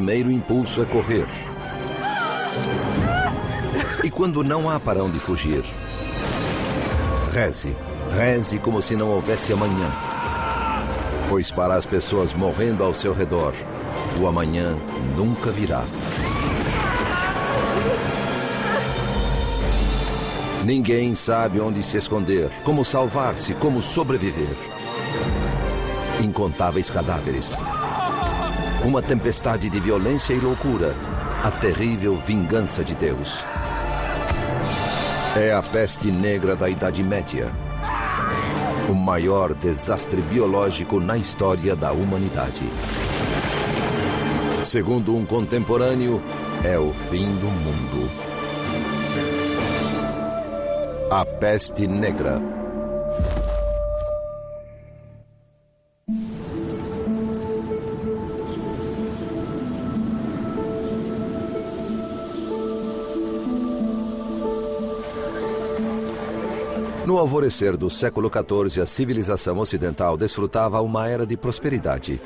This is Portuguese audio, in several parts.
primeiro impulso é correr. E quando não há para onde fugir, reze. Reze como se não houvesse amanhã. Pois para as pessoas morrendo ao seu redor, o amanhã nunca virá. Ninguém sabe onde se esconder, como salvar-se, como sobreviver. Incontáveis cadáveres. Uma tempestade de violência e loucura. A terrível vingança de Deus. É a peste negra da Idade Média. O maior desastre biológico na história da humanidade. Segundo um contemporâneo, é o fim do mundo. A peste negra. No alvorecer do século XIV, a civilização ocidental desfrutava uma era de prosperidade.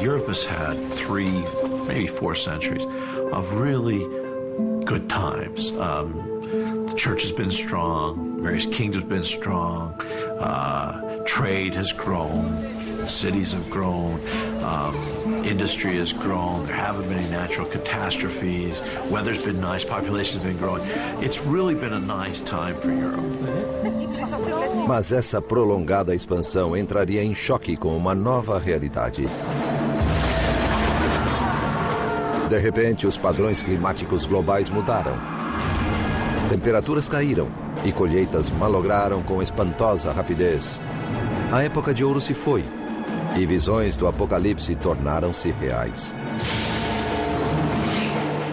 Europe has had 3, maybe 4 centuries of really good times. The church has been strong, various kingdoms have been strong, trade has grown, cities have grown, industry has grown, there haven't been any natural catastrophes, weather's been nice, population's been growing. It's really been a nice time for Europe. Mas essa prolongada expansão entraria em choque com uma nova realidade. De repente, os padrões climáticos globais mudaram. Temperaturas caíram e colheitas malograram com espantosa rapidez. A época de ouro se foi e visões do apocalipse tornaram-se reais.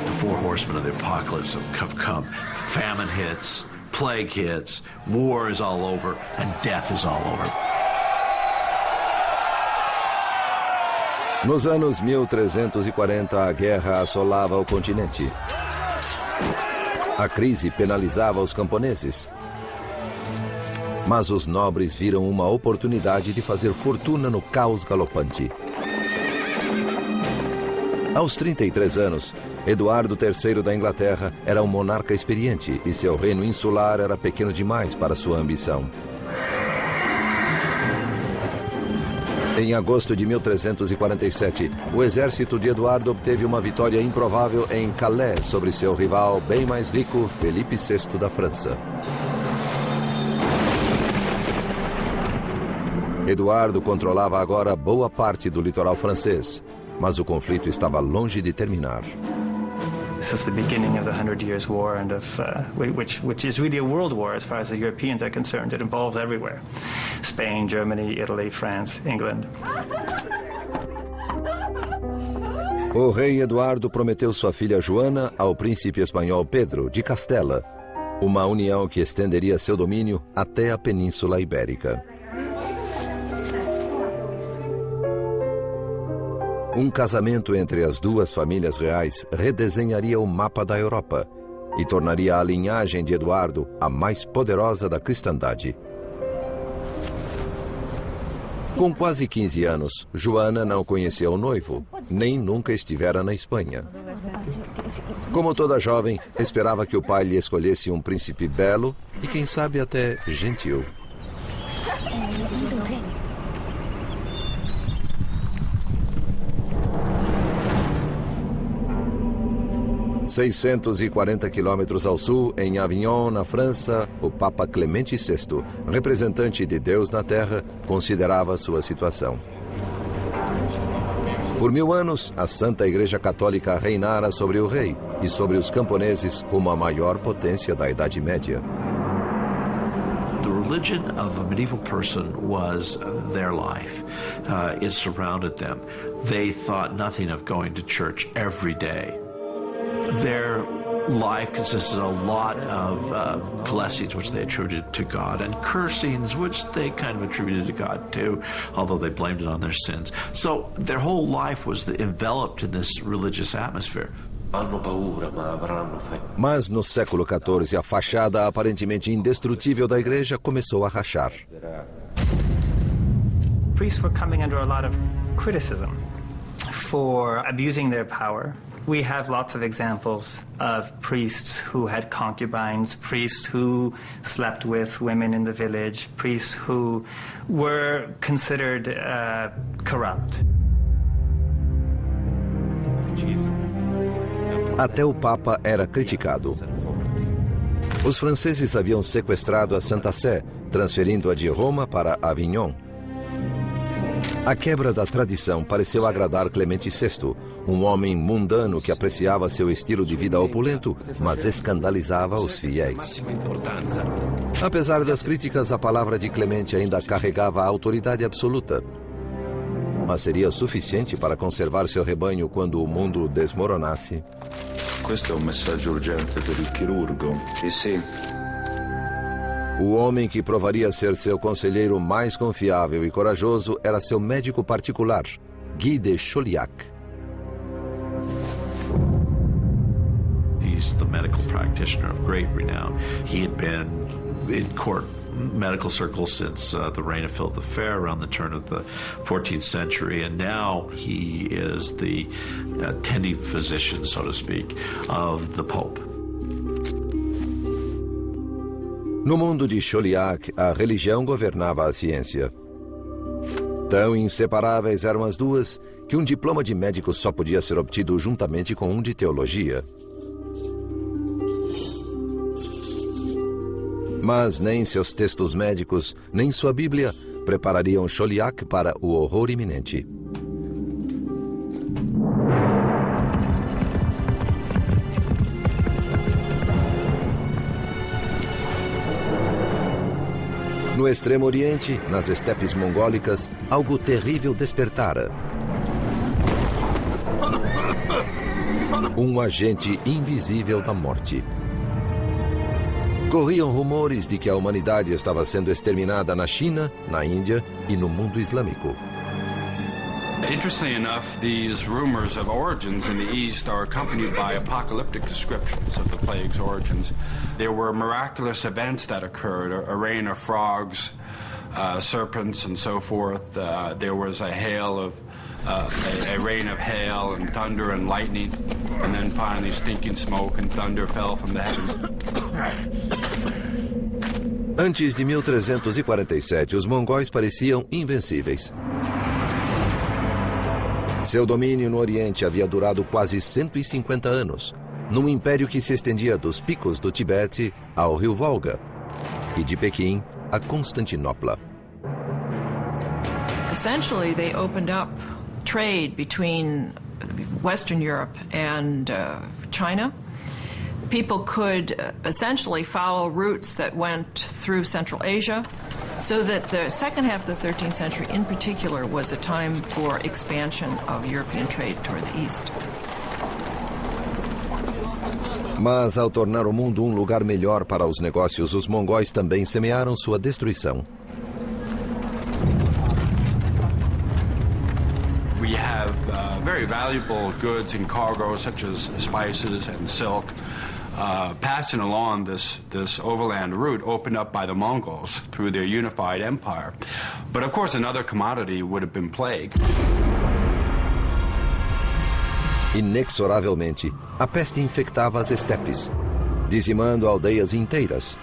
The 4 horsemen of the apocalypse have come. Famine hits, plague hits, war is all over, and death is all over. Nos anos 1340, a guerra assolava o continente. A crise penalizava os camponeses. Mas os nobres viram uma oportunidade de fazer fortuna no caos galopante. Aos 33 anos, Eduardo III da Inglaterra era um monarca experiente e seu reino insular era pequeno demais para sua ambição. Em agosto de 1347, o exército de Eduardo obteve uma vitória improvável em Calais sobre seu rival bem mais rico, Felipe VI da França. Eduardo controlava agora boa parte do litoral francês, mas o conflito estava longe de terminar. This is the beginning of the 100 Years' War, and which is really a world war as far as the Europeans are concerned. It involves everywhere: Spain, Germany, Italy, France, England. O rei Eduardo prometeu sua filha Joana ao príncipe espanhol Pedro de Castela, uma união que estenderia seu domínio até a Península Ibérica. Um casamento entre as duas famílias reais redesenharia o mapa da Europa e tornaria a linhagem de Eduardo a mais poderosa da cristandade. Com quase 15 anos, Joana não conhecia o noivo, nem nunca estivera na Espanha. Como toda jovem, esperava que o pai lhe escolhesse um príncipe belo e, quem sabe, até gentil. 640 quilômetros ao sul, em Avignon, na França, o Papa Clemente VI, representante de Deus na Terra, considerava sua situação. Por 1000 anos, a Santa Igreja Católica reinara sobre o rei e sobre os camponeses como a maior potência da Idade Média. The religion of a medieval person was their life. It surrounded them. They thought nothing of going to church every day. Their life consisted of a lot of blessings which they attributed to God and cursings which they kind of attributed to God too, although they blamed it on their sins. So their whole life was enveloped in this religious atmosphere. Mas no século XIV, a fachada aparentemente indestrutível da igreja começou a rachar. Priests were coming under a lot of criticism. for abusing their power. We have lots of examples of priests who had concubines, priests who slept with women in the village, priests who were considered corrupt. Até o Papa era criticado. Os franceses haviam sequestrado a Santa Sé, transferindo-a de Roma para Avignon. A quebra da tradição pareceu agradar Clemente VI, um homem mundano que apreciava seu estilo de vida opulento, mas escandalizava os fiéis. Apesar das críticas, a palavra de Clemente ainda carregava a autoridade absoluta. Mas seria suficiente para conservar seu rebanho quando o mundo desmoronasse? Questo è un messaggio urgente per il chirurgo. Sì. O homem que provaria ser seu conselheiro mais confiável e corajoso era seu médico particular, Guy de Chauliac. He's the medical practitioner of great renown. He had been in court medical circles since the reign of Philip the Fair around the turn of the 14th century, and now he is the attending physician, so to speak, of the Pope. No mundo de Chauliac, a religião governava a ciência. Tão inseparáveis eram as duas que um diploma de médico só podia ser obtido juntamente com um de teologia. Mas nem seus textos médicos, nem sua Bíblia preparariam Chauliac para o horror iminente. No Extremo Oriente, nas estepes mongólicas, algo terrível despertara. Um agente invisível da morte. Corriam rumores de que a humanidade estava sendo exterminada na China, na Índia e no mundo islâmico. Interestingly enough, these rumors of origins in the East are accompanied by apocalyptic descriptions of the plague's origins. There were miraculous events that occurred, a rain of frogs, serpents, and so forth. There was a rain of hail and thunder and lightning, and then finally stinking smoke and thunder fell from the heavens. Antes de 1347, os mongóis pareciam invencíveis. Seu domínio no Oriente havia durado quase 150 anos, num império que se estendia dos picos do Tibete ao rio Volga e de Pequim a Constantinopla. Essentially, they opened up trade between Western Europe and China. People could essentially follow routes that went through Central Asia, so that the second half of the 13th century in particular was a time for expansion of European trade toward the east. Mas ao tornar o mundo um lugar melhor para os negócios, os mongóis também semearam sua destruição. We have very valuable goods and cargo such as spices and silk. Passing along this overland route opened up by the Mongols through their unified empire. But of course another commodity would have been plague. Inexoravelmente, a peste infectava as estepes, dizimando aldeias inteiras,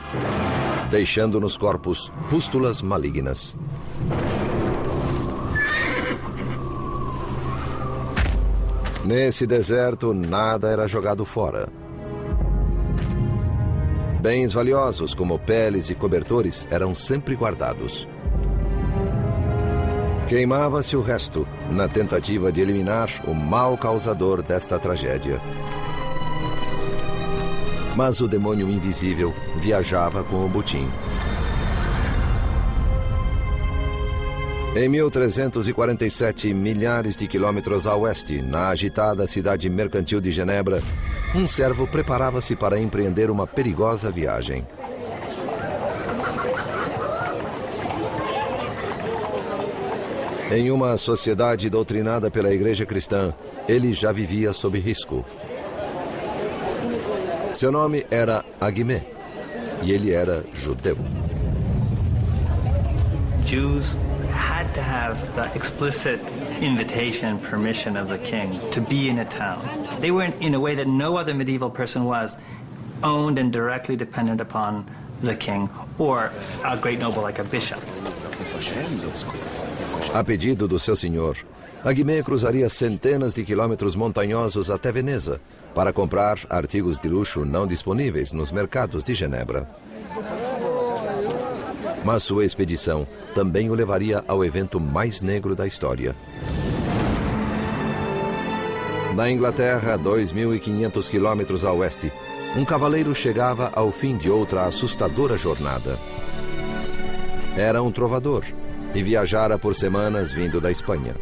deixando nos corpos pústulas malignas. Nesse deserto, nada era jogado fora. Bens valiosos, como peles e cobertores, eram sempre guardados. Queimava-se o resto, na tentativa de eliminar o mal causador desta tragédia. Mas o demônio invisível viajava com o botim. Em 1347, milhares de quilômetros a oeste, na agitada cidade mercantil de Genebra, um servo preparava-se para empreender uma perigosa viagem. Em uma sociedade doutrinada pela Igreja Cristã, ele já vivia sob risco. Seu nome era Agimé, e ele era judeu. Jews had to have the explicit invitation and permission of the king to be in a town. They were, in a way that no other medieval person was, owned and directly dependent upon the king or a great noble like a bishop. A pedido do seu senhor, a Guimê cruzaria centenas de quilômetros montanhosos até Veneza para comprar artigos de luxo não disponíveis nos mercados de Genebra. Mas sua expedição também o levaria ao evento mais negro da história. Na Inglaterra, a 2.500 quilômetros a oeste, um cavaleiro chegava ao fim de outra assustadora jornada. Era um trovador e viajara por semanas vindo da Espanha.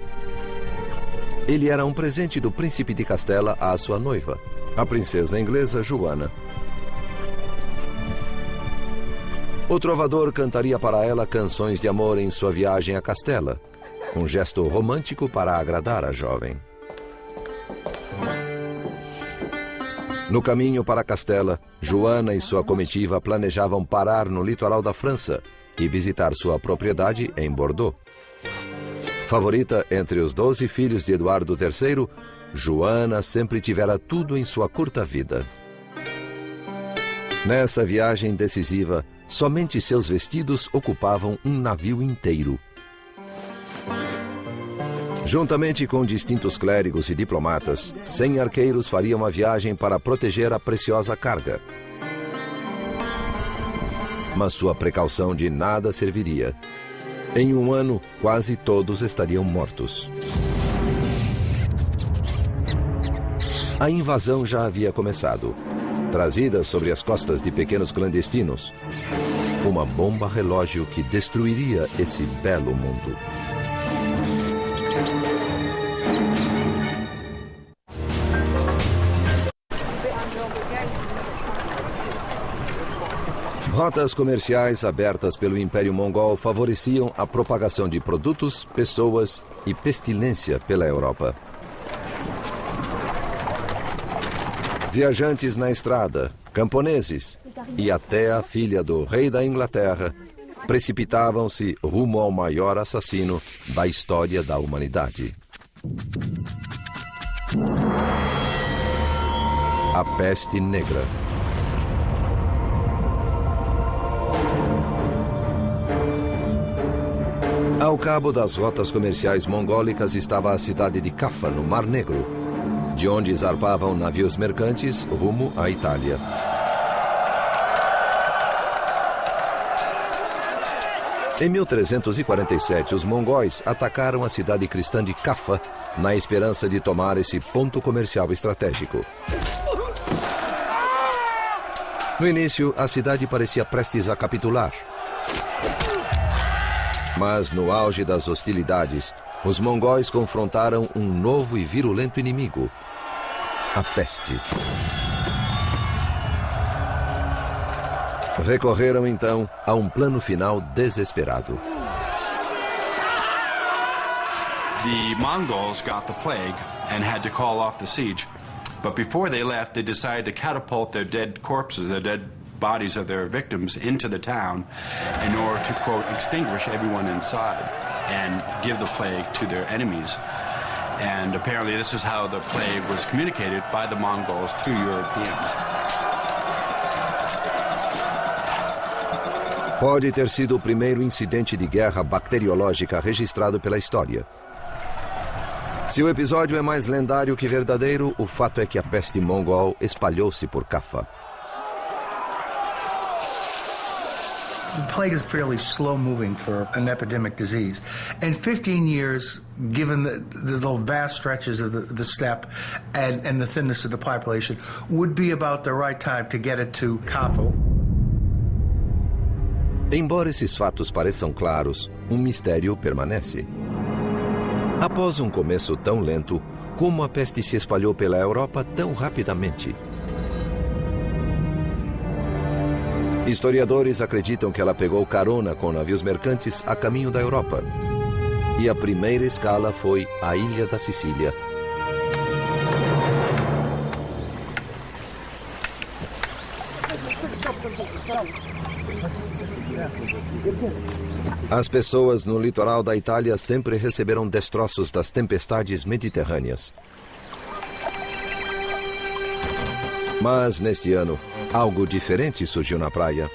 Ele era um presente do príncipe de Castela à sua noiva, a princesa inglesa Joana. O trovador cantaria para ela canções de amor em sua viagem a Castela, um gesto romântico para agradar a jovem. No caminho para Castela, Joana e sua comitiva planejavam parar no litoral da França e visitar sua propriedade em Bordeaux. Favorita entre os 12 filhos de Eduardo III, Joana sempre tivera tudo em sua curta vida. Nessa viagem decisiva, somente seus vestidos ocupavam um navio inteiro. Juntamente com distintos clérigos e diplomatas, 100 arqueiros fariam a viagem para proteger a preciosa carga. Mas sua precaução de nada serviria. Em um ano, quase todos estariam mortos. A invasão já havia começado. Trazida sobre as costas de pequenos clandestinos, uma bomba relógio que destruiria esse belo mundo. Rotas comerciais abertas pelo Império Mongol favoreciam a propagação de produtos, pessoas e pestilência pela Europa. Viajantes na estrada, camponeses e até a filha do rei da Inglaterra precipitavam-se rumo ao maior assassino da história da humanidade. A Peste Negra. Ao cabo das rotas comerciais mongólicas estava a cidade de Caffa, no Mar Negro, de onde zarpavam navios mercantes rumo à Itália. Em 1347, os mongóis atacaram a cidade cristã de Caffa na esperança de tomar esse ponto comercial estratégico. No início, a cidade parecia prestes a capitular. Mas, no auge das hostilidades, os mongóis confrontaram um novo e virulento inimigo, a peste. Recorreram, então, a um plano final desesperado. The Mongols got the plague and had to call off the siege. But before they left, they decided to catapult their dead corpses, their dead bodies of their victims into the town in order to, quote, extinguish everyone inside and give the plague to their enemies. And apparently this is how the plague was communicated by the Mongols to Europeans. Pode ter sido o primeiro incidente de guerra bacteriológica registrado pela história. Se o episódio é mais lendário que verdadeiro, o fato é que a peste mongol espalhou-se por Caffa. The plague is fairly slow-moving for an epidemic disease. And 15 years, given the vast stretches of the steppe and the thinness of the population, would be about the right time to get it to Caffa. Embora esses fatos pareçam claros, um mistério permanece. Após um começo tão lento, como a peste se espalhou pela Europa tão rapidamente? Historiadores acreditam que ela pegou carona com navios mercantes a caminho da Europa. E a primeira escala foi a ilha da Sicília. As pessoas no litoral da Itália sempre receberam destroços das tempestades mediterrâneas. Mas, neste ano, algo diferente surgiu na praia.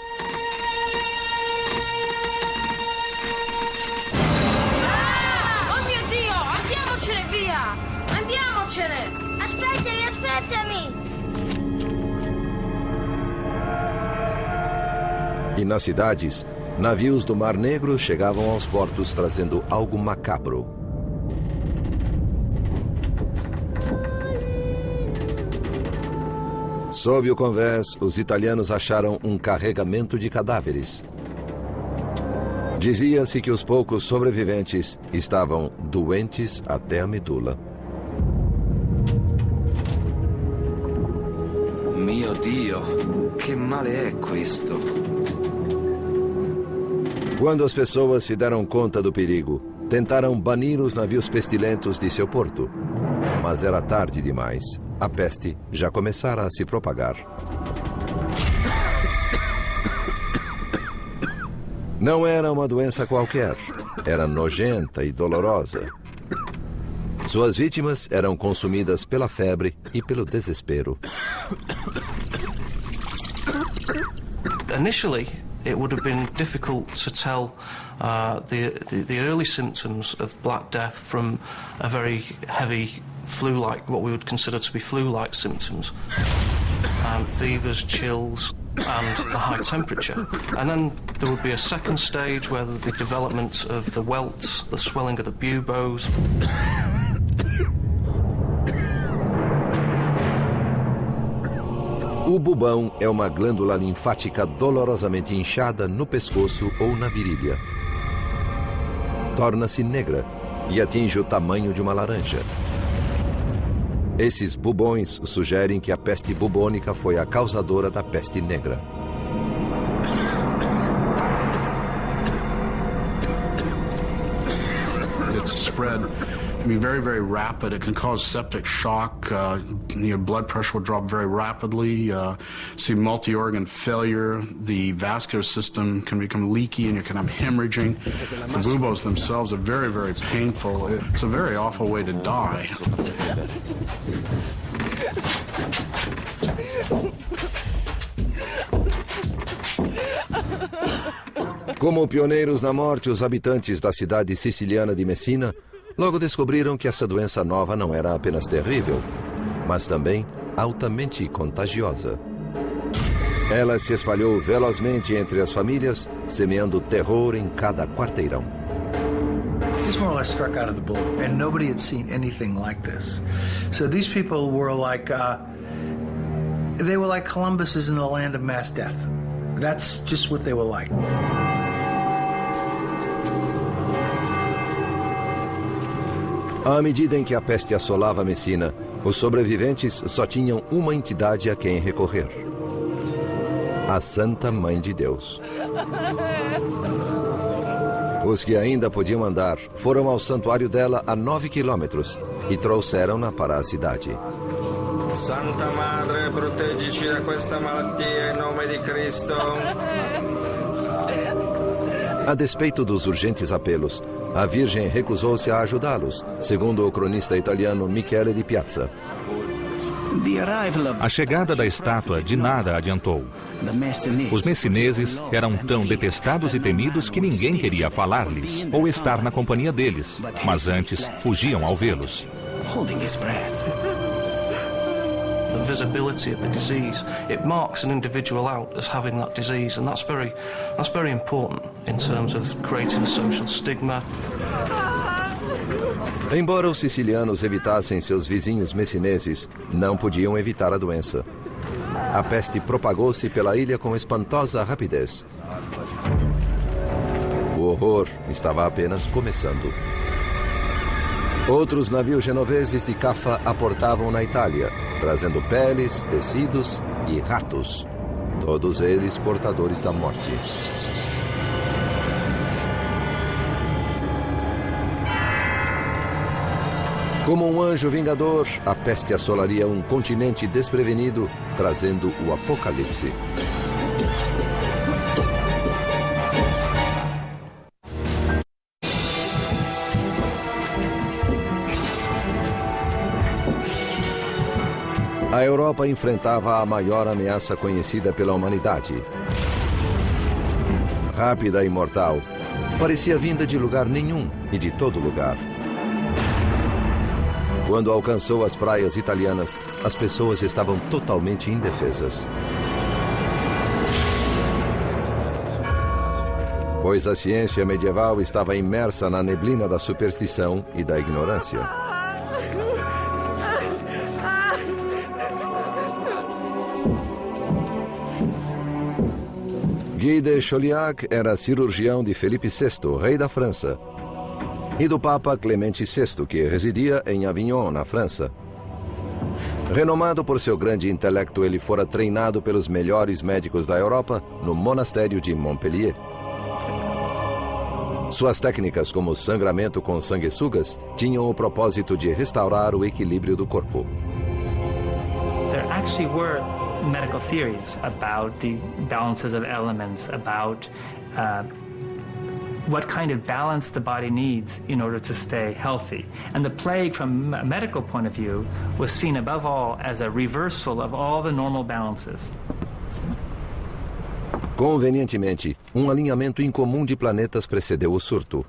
Oh mio Dio, andiamocene via! Andiamocene! Aspettami, aspettami! E nas cidades, navios do Mar Negro chegavam aos portos trazendo algo macabro. Sob o convés, os italianos acharam um carregamento de cadáveres. Dizia-se que os poucos sobreviventes estavam doentes até a medula. Mio Dio, che male è questo? Quando as pessoas se deram conta do perigo, tentaram banir os navios pestilentos de seu porto. Mas era tarde demais. A peste já começara a se propagar. Não era uma doença qualquer. Era nojenta e dolorosa. Suas vítimas eram consumidas pela febre e pelo desespero. Initially, it would have been difficult to tell the early symptoms of Black Death from a very heavy flu-like, what we would consider to be flu-like symptoms. Fevers, chills, and a high temperature. And then there would be a second stage where the development of the welts, the swelling of the buboes. O bubão é uma glândula linfática dolorosamente inchada no pescoço ou na virilha. Torna-se negra e atinge o tamanho de uma laranja. Esses bubões sugerem que a peste bubônica foi a causadora da peste negra. It's spread can be very, very rapid. It can cause septic shock. Your blood pressure will drop very rapidly. See multi-organ failure. The vascular system can become leaky and you can have hemorrhaging. The buboes themselves are very, very painful. It's a very awful way to die. Como pioneiros na morte, os habitantes da cidade siciliana de Messina logo descobriram que essa doença nova não era apenas terrível, mas também altamente contagiosa. Ela se espalhou velozmente entre as famílias, semeando terror em cada quarteirão. This more or less struck out of the blue, and nobody had seen anything like this. So these people were like, they were like Columbus in the land of mass death. That's just what they were like. À medida em que a peste assolava Messina, os sobreviventes só tinham uma entidade a quem recorrer: a Santa Mãe de Deus. Os que ainda podiam andar foram ao santuário dela a 9 quilômetros e trouxeram-na para a cidade. Santa Madre, proteggici da questa malattia em nome di Cristo. A despeito dos urgentes apelos, a Virgem recusou-se a ajudá-los, segundo o cronista italiano Michele di Piazza. A chegada da estátua de nada adiantou. Os messineses eram tão detestados e temidos que ninguém queria falar-lhes ou estar na companhia deles, mas antes fugiam ao vê-los. The visibility of the disease, it marks an individual out as having that disease, and that's very important in terms of creating a social stigma. Embora os sicilianos evitassem seus vizinhos messineses, não podiam evitar a doença. A peste propagou-se pela ilha com espantosa rapidez. O horror estava apenas começando. Outros navios genoveses de Caffa aportavam na Itália, trazendo peles, tecidos e ratos, todos eles portadores da morte. Como um anjo vingador, a peste assolaria um continente desprevenido, trazendo o apocalipse. A Europa enfrentava a maior ameaça conhecida pela humanidade. Rápida e mortal, parecia vinda de lugar nenhum e de todo lugar. Quando alcançou as praias italianas, as pessoas estavam totalmente indefesas. Pois a ciência medieval estava imersa na neblina da superstição e da ignorância. Guy de Chauliac era cirurgião de Felipe VI, rei da França, e do Papa Clemente VI, que residia em Avignon, na França. Renomado por seu grande intelecto, ele fora treinado pelos melhores médicos da Europa no monastério de Montpellier. Suas técnicas, como sangramento com sanguessugas, tinham o propósito de restaurar o equilíbrio do corpo. There actually were medical theories about the balances of elements, about what kind of balance the body needs in order to stay healthy. And the plague, from a medical point of view, was seen above all as a reversal of all the normal balances. Convenientemente, alinhamento incomum de planetas precedeu o surto.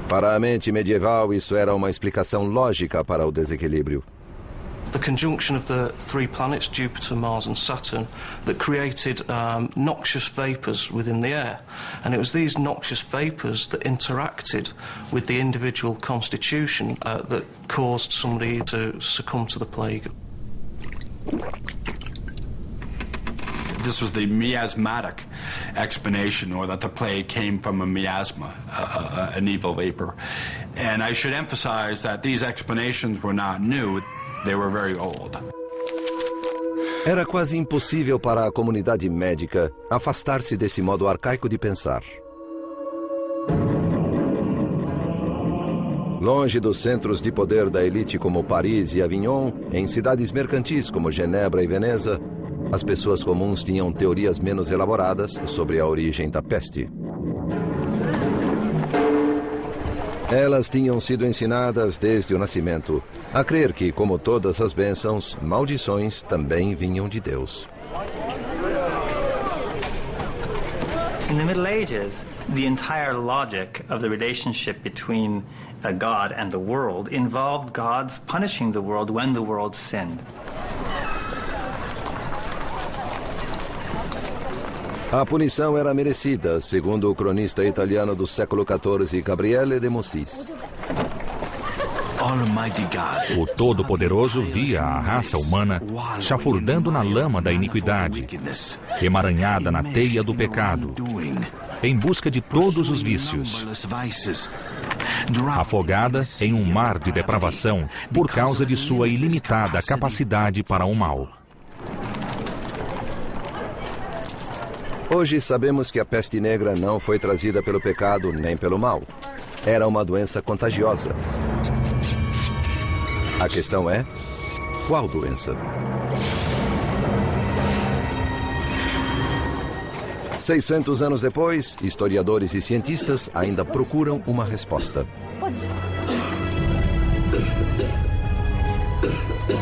Para a mente medieval, isso era uma explicação lógica para o desequilíbrio. The conjunction of the three planets, Jupiter, Mars and Saturn, that created noxious vapors within the air. And it was these noxious vapors that interacted with the individual constitution that caused somebody to succumb to the plague. This was the miasmatic explanation, or that the plague came from a miasma, an evil vapor. And I should emphasize that these explanations were not new. They were very old. Era quase impossível para a comunidade médica afastar-se desse modo arcaico de pensar. Longe dos centros de poder da elite como Paris e Avignon, em cidades mercantis como Genebra e Veneza, as pessoas comuns tinham teorias menos elaboradas sobre a origem da peste. Elas tinham sido ensinadas desde o nascimento a crer que, como todas as bênçãos, maldições também vinham de Deus. In the Middle Ages, the entire logic of the relationship between God and the world involved God's punishing the world when the world sinned. A punição era merecida, segundo o cronista italiano do século XIV, Gabriele de Mussis. O Todo-Poderoso via a raça humana chafurdando na lama da iniquidade, emaranhada na teia do pecado, em busca de todos os vícios, afogada em um mar de depravação por causa de sua ilimitada capacidade para o mal. Hoje sabemos que a peste negra não foi trazida pelo pecado nem pelo mal. Era uma doença contagiosa. A questão é, qual doença? 600 anos depois, historiadores e cientistas ainda procuram uma resposta.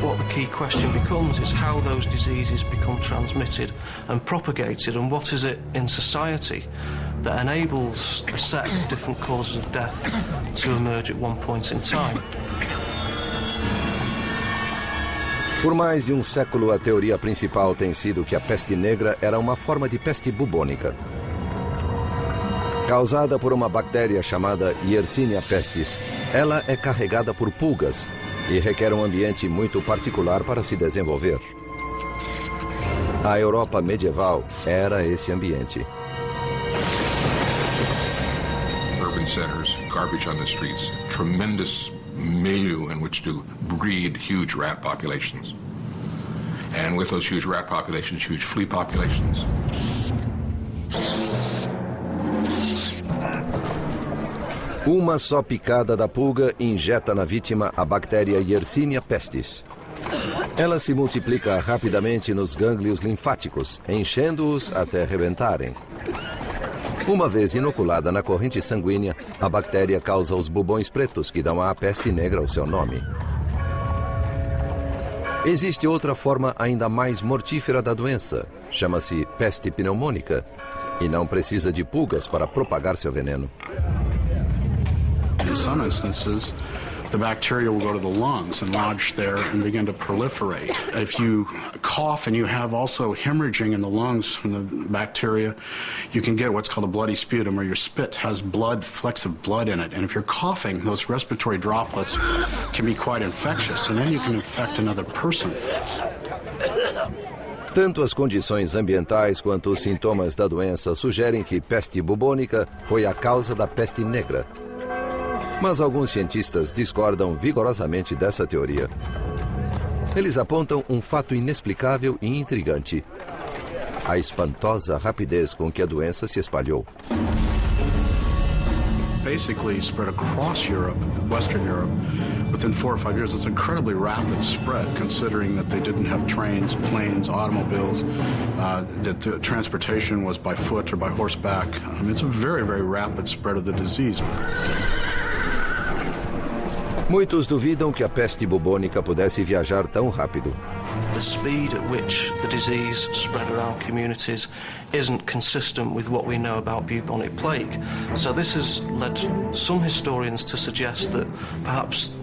What the key question becomes is how those diseases become transmitted and propagated, and what is it in society that enables a set of different causes of death to emerge at one point in time. Por mais de um século, a teoria principal tem sido que a peste negra era uma forma de peste bubônica. Causada por uma bactéria chamada Yersinia pestis, ela é carregada por pulgas e requer um ambiente muito particular para se desenvolver. A Europa medieval era esse ambiente. Urban centers, garbage on the streets, tremendous milieu in which to breed huge rat populations. And with those huge rat populations, huge flea populations. Uma só picada da pulga injeta na vítima a bactéria Yersinia pestis. Ela se multiplica rapidamente nos gânglios linfáticos, enchendo-os até rebentarem. Uma vez inoculada na corrente sanguínea, a bactéria causa os bubões pretos que dão à peste negra o seu nome. Existe outra forma ainda mais mortífera da doença. Chama-se peste pneumônica e não precisa de pulgas para propagar seu veneno. In some instances, the bacteria will go to the lungs and lodge there and begin to proliferate. If you cough and you have also hemorrhaging in the lungs from the bacteria, you can get what's called a bloody sputum, or your spit has blood, flecks of blood in it. And if you're coughing, those respiratory droplets can be quite infectious, and then you can infect another person. Tanto as condições ambientais quanto os sintomas da doença sugerem que peste bubônica foi a causa da peste negra. Mas alguns cientistas discordam vigorosamente dessa teoria. Eles apontam um fato inexplicável e intrigante: a espantosa rapidez com que a doença se espalhou. Basically spread across Europe, Western Europe, within 4 or 5 years. It's incredibly rapid spread, considering that they didn't have trains, planes, automobiles, that the transportation was by foot or by horseback. I mean, it's a very, very rapid spread of the disease. Muitos duvidam que a peste bubônica pudesse viajar tão rápido. The speed at which the disease spread around communities isn't consistent with what we know about bubonic plague. So this has led some historians to suggest that perhaps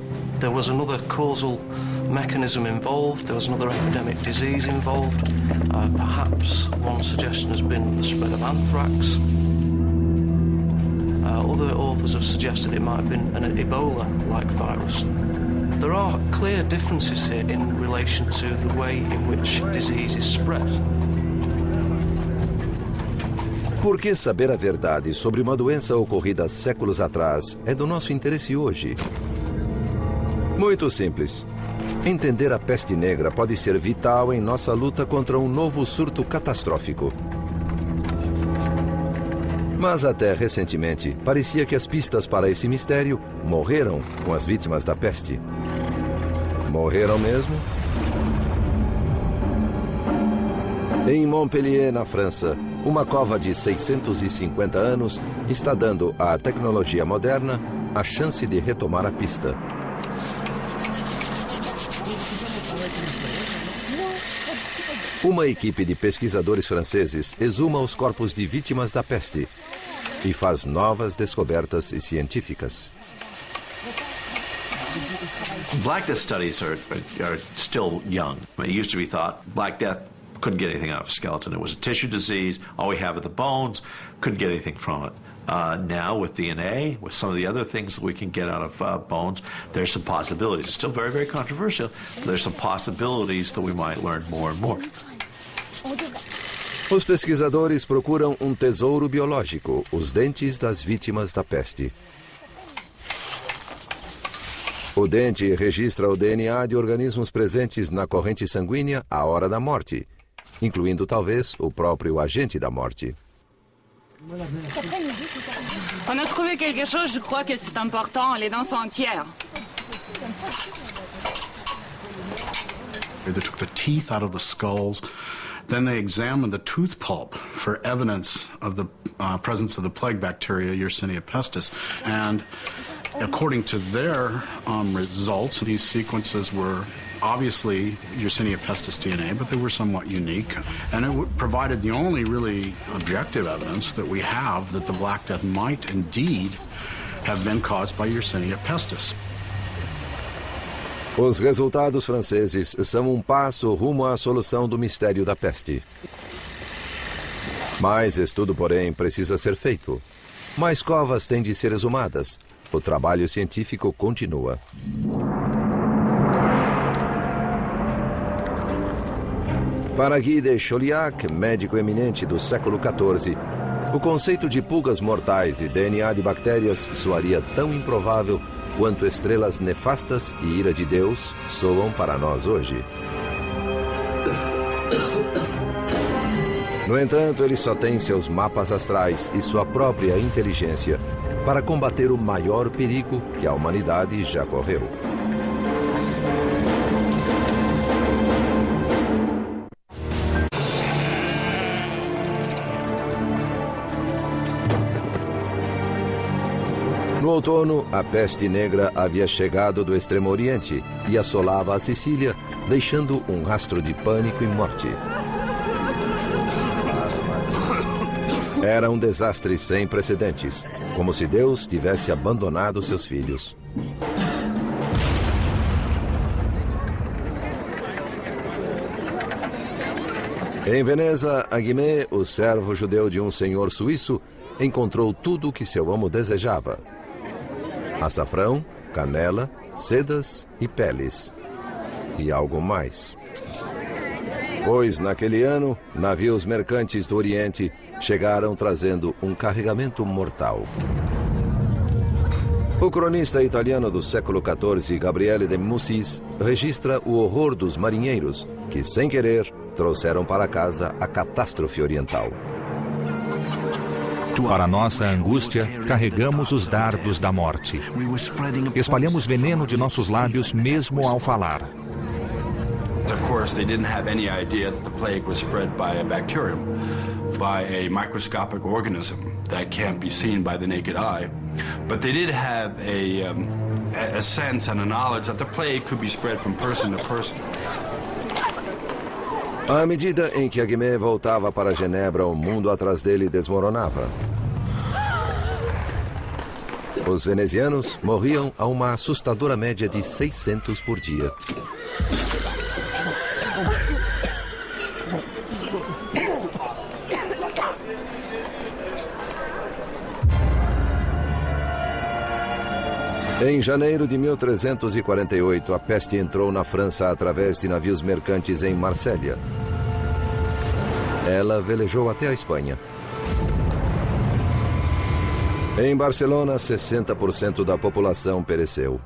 there was another causal mechanism involved, there was another epidemic disease involved. Perhaps one suggestion has been the spread of anthrax. Other authors have suggested it might have been an Ebola-like virus. There are clear differences here in relation to the way in which disease is spread. Por que saber a verdade sobre uma doença ocorrida séculos atrás é do nosso interesse hoje? Muito simples. Entender a peste negra pode ser vital em nossa luta contra um novo surto catastrófico. Mas até recentemente, parecia que as pistas para esse mistério morreram com as vítimas da peste. Morreram mesmo? Em Montpellier, na França, uma cova de 650 anos está dando à tecnologia moderna a chance de retomar a pista. Uma equipe de pesquisadores franceses exuma os corpos de vítimas da peste e faz novas descobertas científicas. Black Death studies are still young. It used to be thought Black Death couldn't get anything out of a skeleton. It was a tissue disease. All we have are the bones. Couldn't get anything from it. Now with DNA, with some of the other things that we can get out of bones, there's some possibilities. It's still very, very controversial, but there's some possibilities that we might learn more and more. Os pesquisadores procuram um tesouro biológico, os dentes das vítimas da peste. O dente registra o DNA de organismos presentes na corrente sanguínea à hora da morte, incluindo talvez o próprio agente da morte. On a trouvé quelque chose, je crois que c'est important. Les dents sont entières. They took the teeth out of the skulls. Then they examined the tooth pulp for evidence of the presence of the plague bacteria, Yersinia pestis. And according to their results, these sequences were obviously Yersinia pestis DNA, but they were somewhat unique. And it provided the only really objective evidence that we have that the Black Death might indeed have been caused by Yersinia pestis. Os resultados franceses são um passo rumo à solução do mistério da peste. Mais estudo, porém, precisa ser feito. Mais covas têm de ser exumadas. O trabalho científico continua. Para Guy de Chauliac, médico eminente do século XIV, o conceito de pulgas mortais e DNA de bactérias soaria tão improvável quanto estrelas nefastas e ira de Deus soam para nós hoje. No entanto, ele só tem seus mapas astrais e sua própria inteligência para combater o maior perigo que a humanidade já correu. No outono, a peste negra havia chegado do Extremo Oriente e assolava a Sicília, deixando um rastro de pânico e morte. Era um desastre sem precedentes, como se Deus tivesse abandonado seus filhos. Em Veneza, Aguimé, o servo judeu de um senhor suíço, encontrou tudo o que seu amo desejava: açafrão, canela, sedas e peles. E algo mais. Pois, naquele ano, navios mercantes do Oriente chegaram trazendo um carregamento mortal. O cronista italiano do século XIV, Gabriele de Mussis, registra o horror dos marinheiros que, sem querer, trouxeram para casa a catástrofe oriental. Para nossa angústia, carregamos os dardos da morte. Espalhamos veneno de nossos lábios mesmo ao falar. Of course, they didn't have any idea that the plague was spread by a bacterium, by a microscopic organism that can't be seen by the naked eye. But they did have a sense and a knowledge that the plague could be spread from person to person. À medida em que Aguimé voltava para Genebra, o mundo atrás dele desmoronava. Os venezianos morriam a uma assustadora média de 600 por dia. Em janeiro de 1348, a peste entrou na França através de navios mercantes em Marsella. Ela velejou até a Espanha. Em Barcelona, 60% da população pereceu.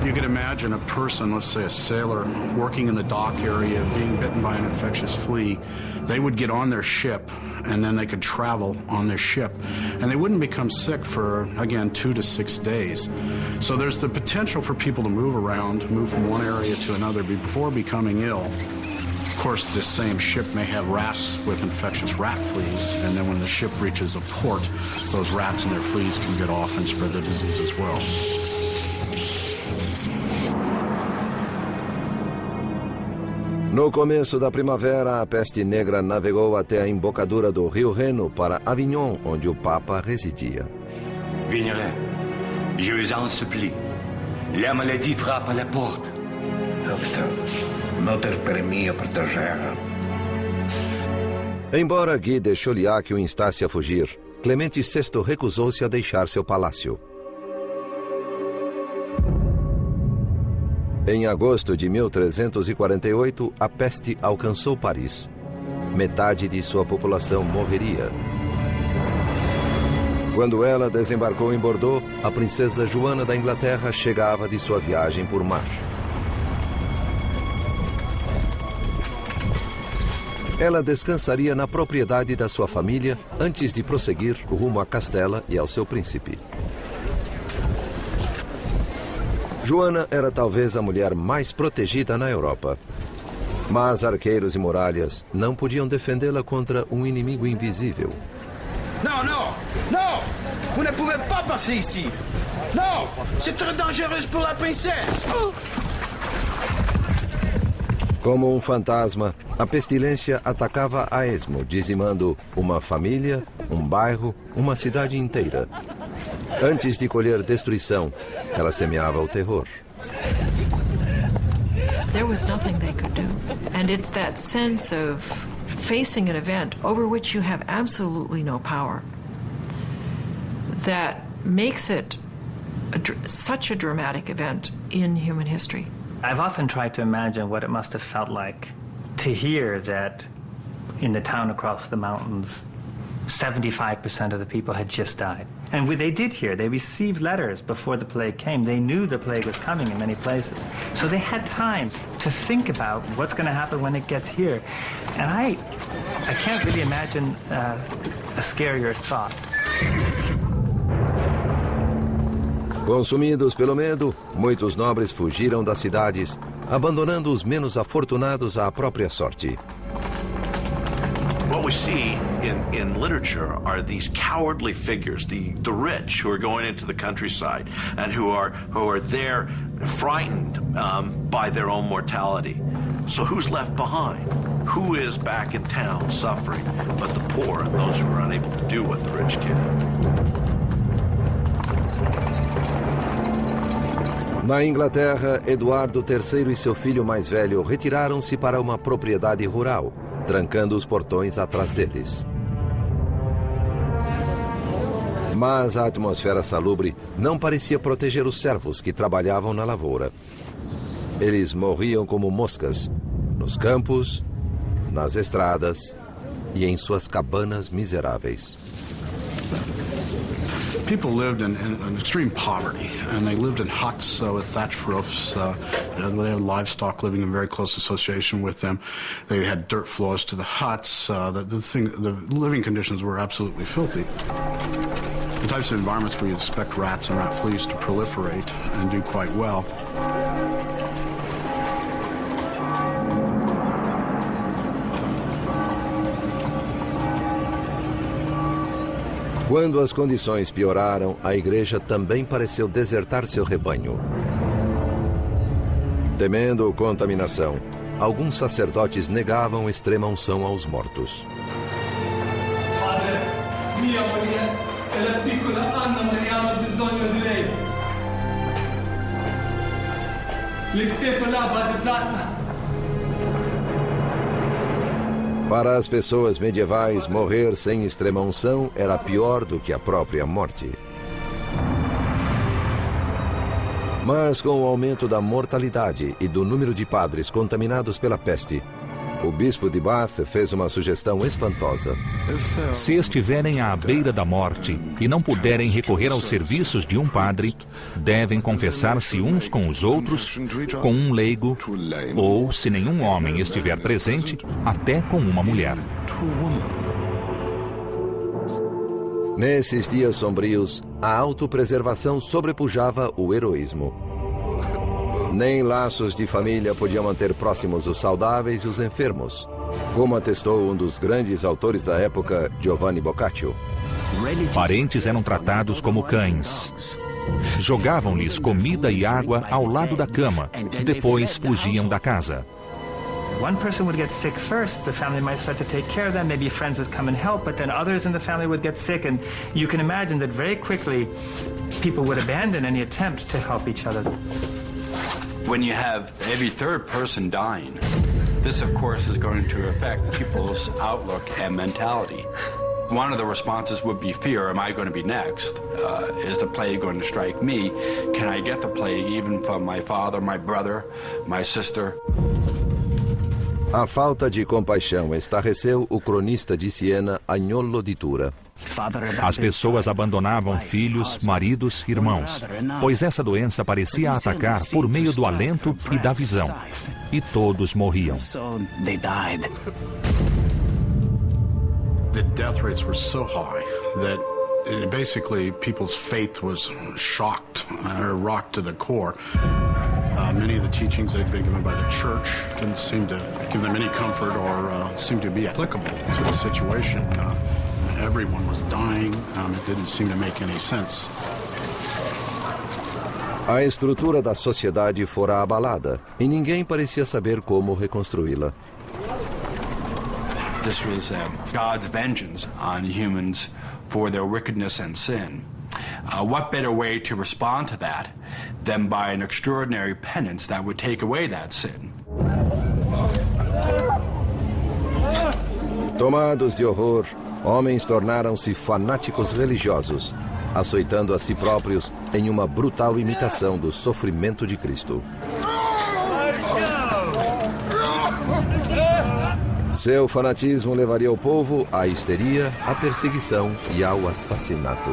You could imagine a person, let's say a sailor, working in the dock area, being bitten by an infectious flea. They would get on their ship, and then they could travel on their ship. And they wouldn't become sick for, again, 2 to 6 days. So there's the potential for people to move around, move from one area to another before becoming ill. Of course, this same ship may have rats with infectious rat fleas, and then when the ship reaches a port, those rats and their fleas can get off and spread the disease as well. No começo da primavera, a peste negra navegou até a embocadura do rio Reno para Avignon, onde o Papa residia. Vignerin, je vous en supplie. La maladie frappe à la porte. Doctor, notre permis proteger. Embora Guy de Chauliac o instasse a fugir, Clemente VI recusou-se a deixar seu palácio. Em agosto de 1348, a peste alcançou Paris. Metade de sua população morreria. Quando ela desembarcou em Bordeaux, a princesa Joana da Inglaterra chegava de sua viagem por mar. Ela descansaria na propriedade da sua família antes de prosseguir rumo a Castela e ao seu príncipe. Joana era talvez a mulher mais protegida na Europa. Mas arqueiros e muralhas não podiam defendê-la contra um inimigo invisível. Non, non, non! Vous ne pouvez pas passer ici! Non! C'est trop dangereux pour la princesse! Como um fantasma, a pestilência atacava a esmo, dizimando uma família, um bairro, uma cidade inteira. Antes de colher destruição, ela semeava o terror. There was nothing they could do. And it's that sense of facing an event over which you have absolutely no power that makes it such a dramatic event in human history. I've often tried to imagine what it must have felt like to hear that in the town across the mountains, 75% of the people had just died. And they did hear, they received letters before the plague came. They knew the plague was coming in many places. So they had time to think about what's going to happen when it gets here. And I can't really imagine a scarier thought. Consumidos pelo medo, muitos nobres fugiram das cidades, abandonando os menos afortunados à própria sorte. What we see in literature are these cowardly figures, the rich who are going into the countryside and who are there frightened by their own mortality. So who's left behind? Who is back in town suffering but the poor and those who are unable to do what the rich can? Na Inglaterra, Eduardo III e seu filho mais velho retiraram-se para uma propriedade rural, trancando os portões atrás deles. Mas a atmosfera salubre não parecia proteger os servos que trabalhavam na lavoura. Eles morriam como moscas, nos campos, nas estradas e em suas cabanas miseráveis. People lived in extreme poverty, and they lived in huts with thatched roofs. They had livestock living in very close association with them. They had dirt floors to the huts. The living conditions were absolutely filthy. The types of environments where you expect rats and rat fleas to proliferate and do quite well. Quando as condições pioraram, a igreja também pareceu desertar seu rebanho. Temendo contaminação, alguns sacerdotes negavam extrema unção aos mortos. Padre, mia moglie e la piccola Anna Maria hanno bisogno di lei. Lei stesso l'ha battezzata. Para as pessoas medievais, morrer sem extrema-unção era pior do que a própria morte. Mas com o aumento da mortalidade e do número de padres contaminados pela peste, o bispo de Bath fez uma sugestão espantosa. Se estiverem à beira da morte e não puderem recorrer aos serviços de um padre, devem confessar-se uns com os outros, com um leigo, ou, se nenhum homem estiver presente, até com uma mulher. Nesses dias sombrios, a autopreservação sobrepujava o heroísmo. Nem laços de família podiam manter próximos os saudáveis e os enfermos, como atestou um dos grandes autores da época, Giovanni Boccaccio. Parentes eram tratados como cães. Jogavam-lhes comida e água ao lado da cama, depois fugiam da casa. One person would get sick first, the family might start to take care of them, maybe friends would come and help, but then others in the family would get sick, and you can imagine that very quickly people would abandon any attempt to help each other. When you have every third person dying, this of course is going to affect people's outlook and mentality. One of the responses would be fear. Am I going to be next? Is the plague going to strike me? Can I get the plague even from my father, my brother, my sister? A falta de compaixão estarreceu o cronista de Siena, Agnolo di Tura. As pessoas abandonavam filhos, maridos, irmãos, pois essa doença parecia atacar por meio do alento e da visão. E todos morriam. The death rates were so high that basically people's faith was shocked or rocked to the core. Many of the teachings that had been given by the church didn't seem to give them any comfort or seem to be applicable to the situation. Everyone was dying. It didn't seem to make any sense. A estrutura da sociedade fora abalada e ninguém parecia saber como reconstruí-la. This was God's vengeance on humans for their wickedness and sin. What better way to respond to that than by an extraordinary penance that would take away that sin? Tomados de horror, homens tornaram-se fanáticos religiosos, açoitando a si próprios em uma brutal imitação do sofrimento de Cristo. Seu fanatismo levaria o povo à histeria, à perseguição e ao assassinato.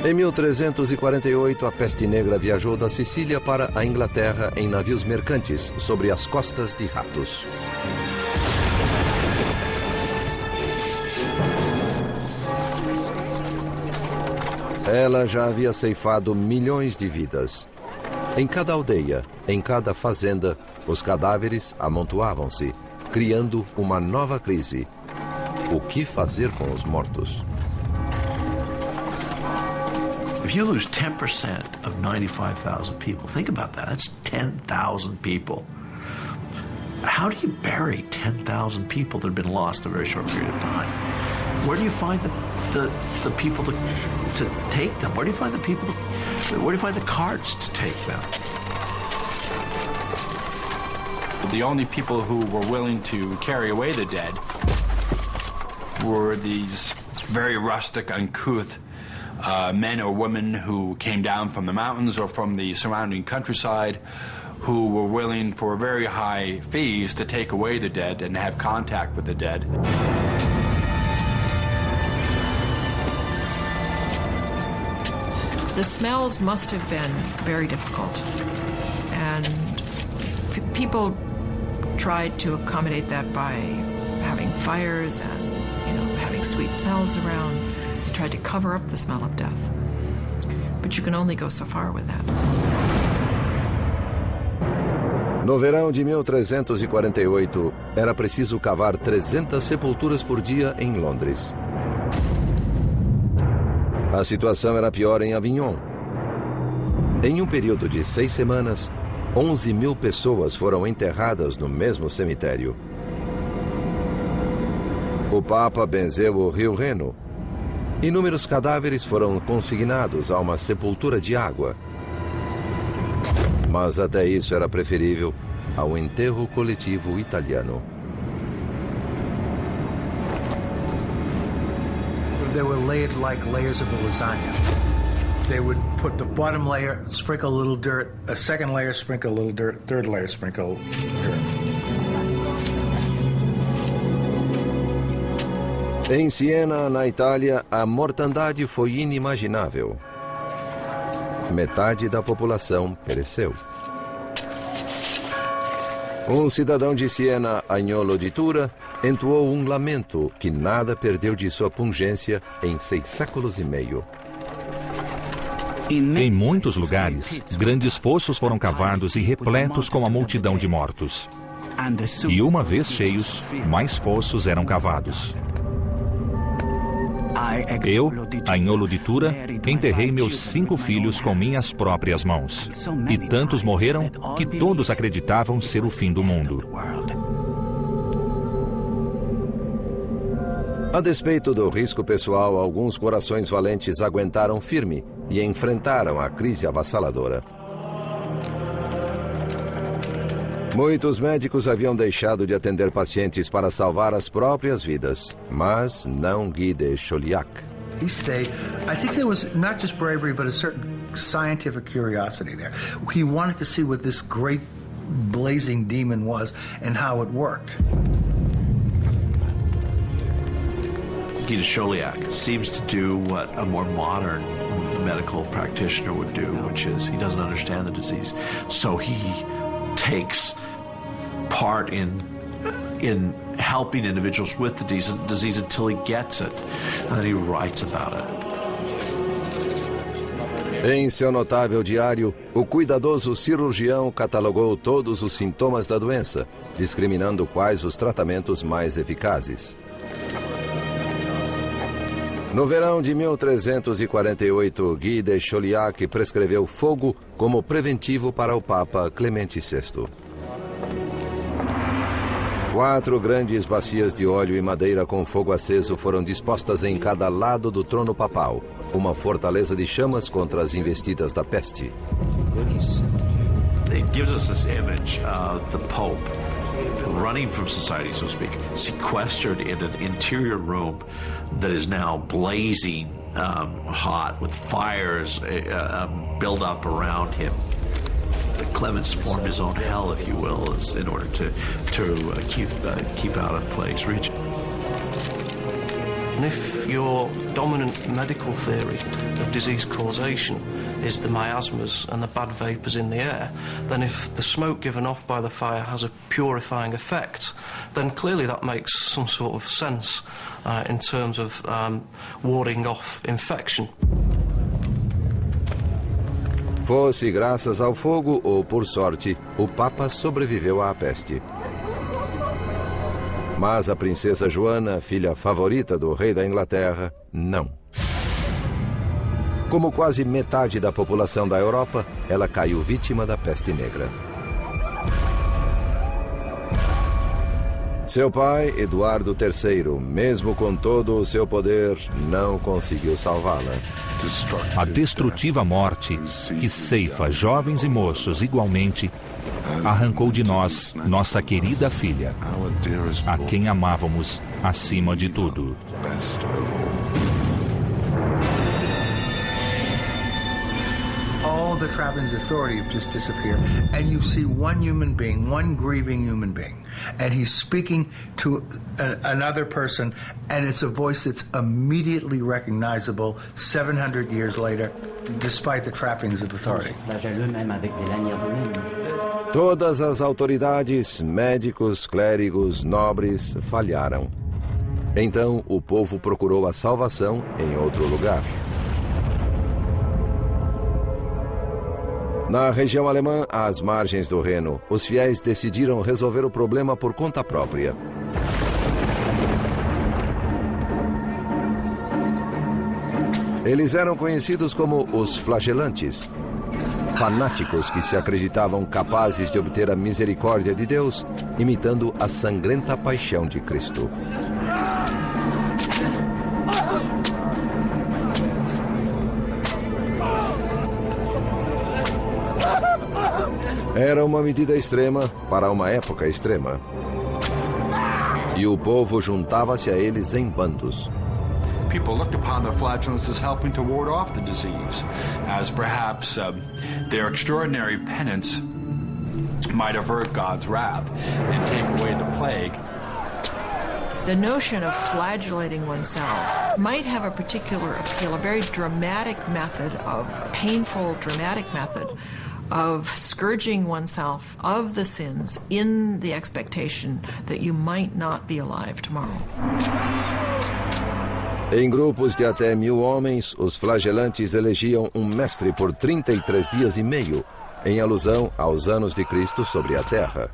Em 1348, a peste negra viajou da Sicília para a Inglaterra em navios mercantes sobre as costas de ratos. Ela já havia ceifado milhões de vidas. Em cada aldeia, em cada fazenda, os cadáveres amontoavam-se, criando uma nova crise. O que fazer com os mortos? If you lose 10% of 95,000 people, think about that. That's 10,000 people. How do you bury 10,000 people that have been lost in a very short period of time? Where do you find the people to take them? Where do you find the people? Where do you find the carts to take them? The only people who were willing to carry away the dead were these very rustic, uncouth men or women who came down from the mountains or from the surrounding countryside, who were willing for very high fees to take away the dead and have contact with the dead. The smells must have been very difficult, and people tried to accommodate that by having fires and, having sweet smells around. They tried to cover up the smell of death, but you can only go so far with that. No verão de 1348, era preciso cavar 300 sepulturas por dia em Londres. A situação era pior em Avignon. Em um período de 6 semanas, 11.000 pessoas foram enterradas no mesmo cemitério. O Papa benzeu o rio Reno. Inúmeros cadáveres foram consignados a uma sepultura de água. Mas até isso era preferível ao enterro coletivo italiano. They were layered like layers of a lasagna. They would put the bottom layer, sprinkle a little dirt, a second layer, sprinkle a little dirt, third layer, sprinkle dirt. Em Siena, na Itália, a mortandade foi inimaginável. Metade da população pereceu. Um cidadão de Siena, Agnolo di Tura, entoou um lamento que nada perdeu de sua pungência em 6 séculos e meio. Em muitos lugares, grandes fossos foram cavados e repletos com a multidão de mortos. E uma vez cheios, mais fossos eram cavados. Eu, Agnolo di Tura, enterrei meus 5 filhos com minhas próprias mãos. E tantos morreram que todos acreditavam ser o fim do mundo. A despeito do risco pessoal, alguns corações valentes aguentaram firme e enfrentaram a crise avassaladora. Muitos médicos haviam deixado de atender pacientes para salvar as próprias vidas, mas não Guy de Chauliac. He stayed. I think there was not just bravery, but a certain scientific curiosity there. He wanted to see what this great blazing demon was and how it worked. Guy de Chauliac seems to do what a more modern medical practitioner would do, which is he doesn't understand the disease, so he takes part in helping individuals with the disease until he gets it, and then he writes about it. Em seu notável diário, o cuidadoso cirurgião catalogou todos os sintomas da doença, discriminando quais os tratamentos mais eficazes. No verão de 1348, Guy de Chauliac prescreveu fogo como preventivo para o Papa Clemente VI. 4 grandes bacias de óleo e madeira com fogo aceso foram dispostas em cada lado do trono papal, uma fortaleza de chamas contra as investidas da peste. It gives us this image of the Pope running from society, so to speak, sequestered in an interior room that is now blazing hot with fires built up around him. Clemens formed his own hell, if you will, in order to keep out of plague's region. And if your dominant medical theory of disease causation is the miasmas and the bad vapours in the air, then if the smoke given off by the fire has a purifying effect, then clearly that makes some sort of sense in terms of warding off infection. Fosse graças ao fogo ou por sorte, o Papa sobreviveu à peste. Mas a princesa Joana, filha favorita do rei da Inglaterra, não. Como quase metade da população da Europa, ela caiu vítima da peste negra. Seu pai, Eduardo III, mesmo com todo o seu poder, não conseguiu salvá-la. A destrutiva morte, que ceifa jovens e moços igualmente, arrancou de nós nossa querida filha, a quem amávamos acima de tudo. All the trappings of authority have just disappeared, and you see one human being, one grieving human being, and he's speaking to another person, and it's a voice that's immediately recognizable 700 years later, despite the trappings of authority. Todas as autoridades, médicos, clérigos, nobres, falharam. Então o povo procurou a salvação em outro lugar. Na região alemã, às margens do Reno, os fiéis decidiram resolver o problema por conta própria. Eles eram conhecidos como os flagelantes, fanáticos que se acreditavam capazes de obter a misericórdia de Deus, imitando a sangrenta paixão de Cristo. Era uma medida extrema para uma época extrema. E o povo juntava-se a eles em bandos. People looked upon the flagellants as helping to ward off the disease, as perhaps their extraordinary penance might avert God's wrath and take away the plague. The notion of flagellating oneself might have a particular appeal, a very dramatic method of painful, dramatic method of scourging oneself of the sins in the expectation that you might not be alive tomorrow. Em grupos de até 1000 homens, os flagelantes elegiam um mestre por 33 dias e meio, em alusão aos anos de Cristo sobre a terra.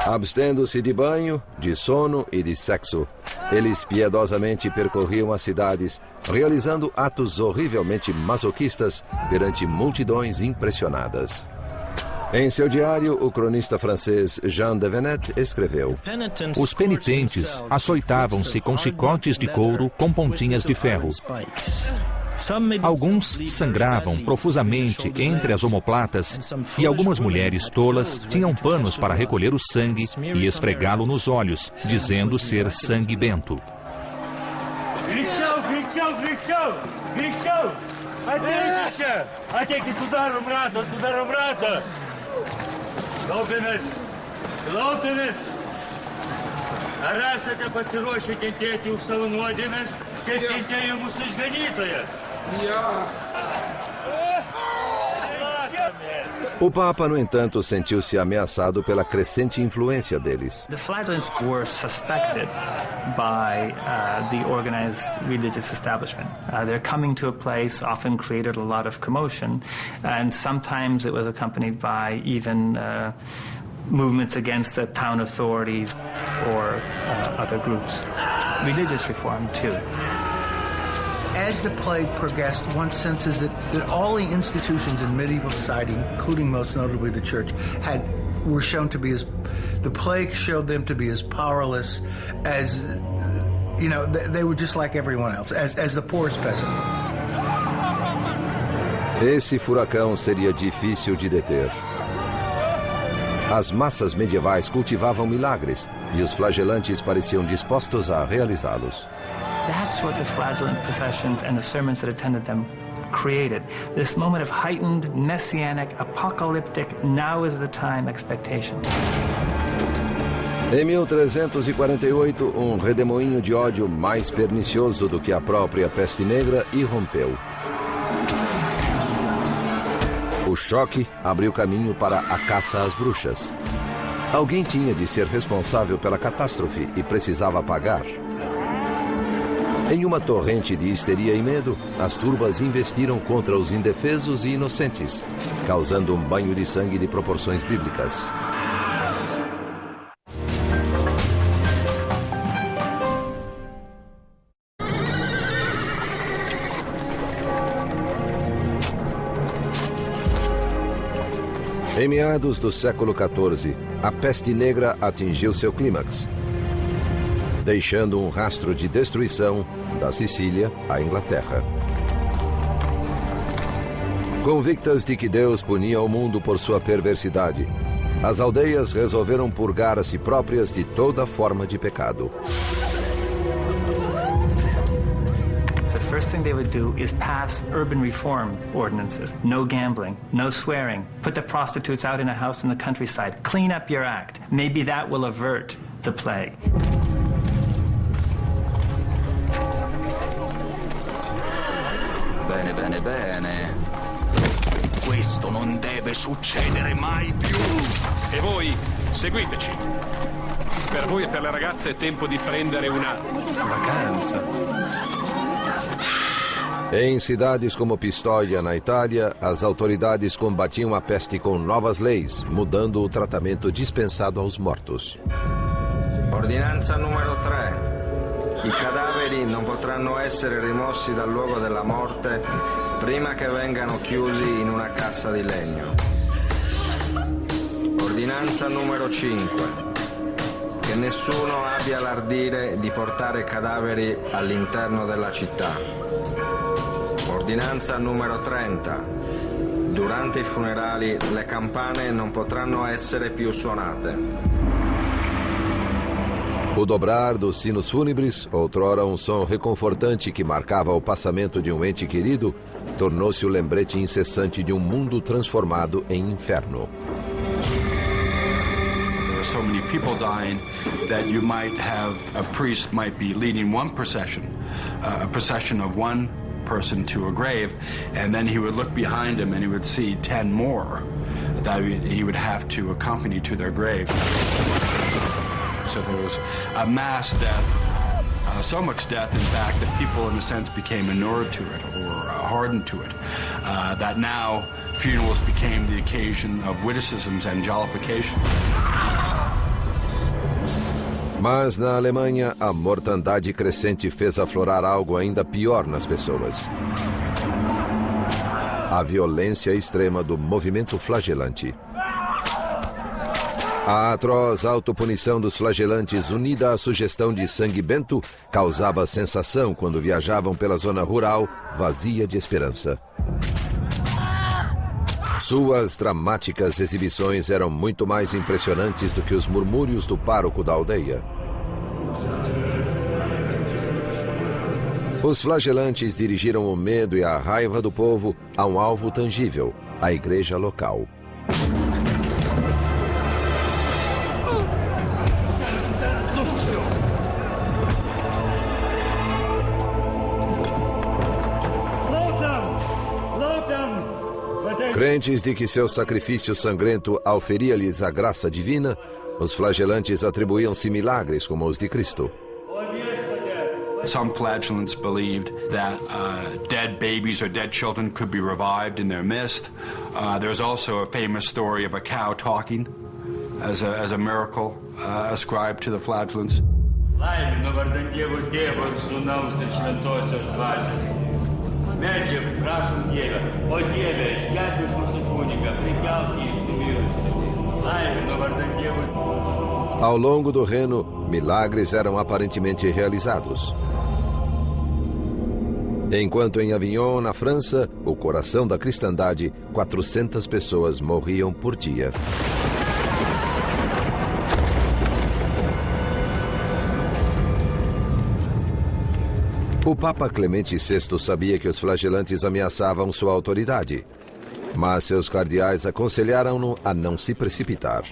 Abstendo-se de banho, de sono e de sexo, eles piedosamente percorriam as cidades, realizando atos horrivelmente masoquistas perante multidões impressionadas. Em seu diário, o cronista francês Jean de Venette escreveu: Os penitentes açoitavam-se com chicotes de couro com pontinhas de ferro. Alguns sangravam profusamente entre as omoplatas e algumas mulheres tolas tinham panos para recolher o sangue e esfregá-lo nos olhos, dizendo ser sangue bento. O Papa, no entanto, sentiu-se ameaçado pela crescente influência deles. The flagellants were suspected by the organized religious establishment. Their coming to a place often created a lot of commotion, and sometimes it was accompanied by even movements against the town authorities or other groups. Religious reform, too. As the plague progressed, one senses that all the institutions in medieval society, including most notably the church, were shown to be the plague showed them to be as powerless as, they were just like everyone else, as the poorest peasant. Esse furacão seria difícil de deter. As massas medievais cultivavam milagres e os flagelantes pareciam dispostos a realizá-los. That's what the flagellant processions and the sermons that attended them created. This moment of heightened, messianic, apocalyptic, now is the time expectation. Em 1348, um redemoinho de ódio mais pernicioso do que a própria peste negra irrompeu. O choque abriu caminho para a caça às bruxas. Alguém tinha de ser responsável pela catástrofe e precisava pagar. Em uma torrente de histeria e medo, as turbas investiram contra os indefesos e inocentes, causando um banho de sangue de proporções bíblicas. Em meados do século XIV, a peste negra atingiu seu clímax, deixando um rastro de destruição da Sicília à Inglaterra. Convictas de que Deus punia o mundo por sua perversidade, as aldeias resolveram purgar a si próprias de toda forma de pecado. The first thing they would do is pass urban reform ordinances. No gambling, no swearing. Put the prostitutes out in a house in the countryside. Clean up your act. Maybe that will avert the plague. Bene, bene, bene. Questo non deve succedere mai più. E voi, seguiteci. Per voi e per le ragazze è tempo di prendere una vacanza. Em cidades como Pistoia, na Itália, as autoridades combatiam a peste com novas leis, mudando o tratamento dispensado aos mortos. Ordinanza numero 3. I cadaveri non potranno essere rimossi dal luogo della morte prima che vengano chiusi in una cassa di legno. Ordinanza numero 5. Che nessuno abbia l'ardire di portare cadaveri all'interno della città. Ordinanza numero 30. Durante i funerali le campane non potranno essere più suonate. O dobrar dos sinos fúnebres, outrora um som reconfortante que marcava o passamento de um ente querido, tornou-se o lembrete incessante de um mundo transformado em inferno. There are so many people dying that you might have a priest might be leading one procession, a procession of one person to a grave, and then he would look behind him and he would see 10 more that he would have to accompany to their grave. So there was a mass death, so much death, in fact, that people, in a sense, became inured to it or hardened to it, that now funerals became the occasion of witticisms and jollification. Mas na Alemanha, a mortandade crescente fez aflorar algo ainda pior nas pessoas. A violência extrema do movimento flagelante. A atroz autopunição dos flagelantes, unida à sugestão de sangue bento, causava sensação quando viajavam pela zona rural, vazia de esperança. Suas dramáticas exibições eram muito mais impressionantes do que os murmúrios do pároco da aldeia. Os flagelantes dirigiram o medo e a raiva do povo a um alvo tangível, a igreja local. Crentes de que seu sacrifício sangrento auferia-lhes a graça divina, os flagelantes atribuíam-se milagres como os de Cristo. Some flagellants believed that dead babies or dead children could be revived in their midst. There's also a famous story of a cow talking as a miracle ascribed to the flagellants. Ao longo do Reno, milagres eram aparentemente realizados. Enquanto em Avignon, na França, o coração da cristandade, 400 pessoas morriam por dia. O Papa Clemente VI sabia que os flagelantes ameaçavam sua autoridade, mas seus cardeais aconselharam-no a não se precipitar.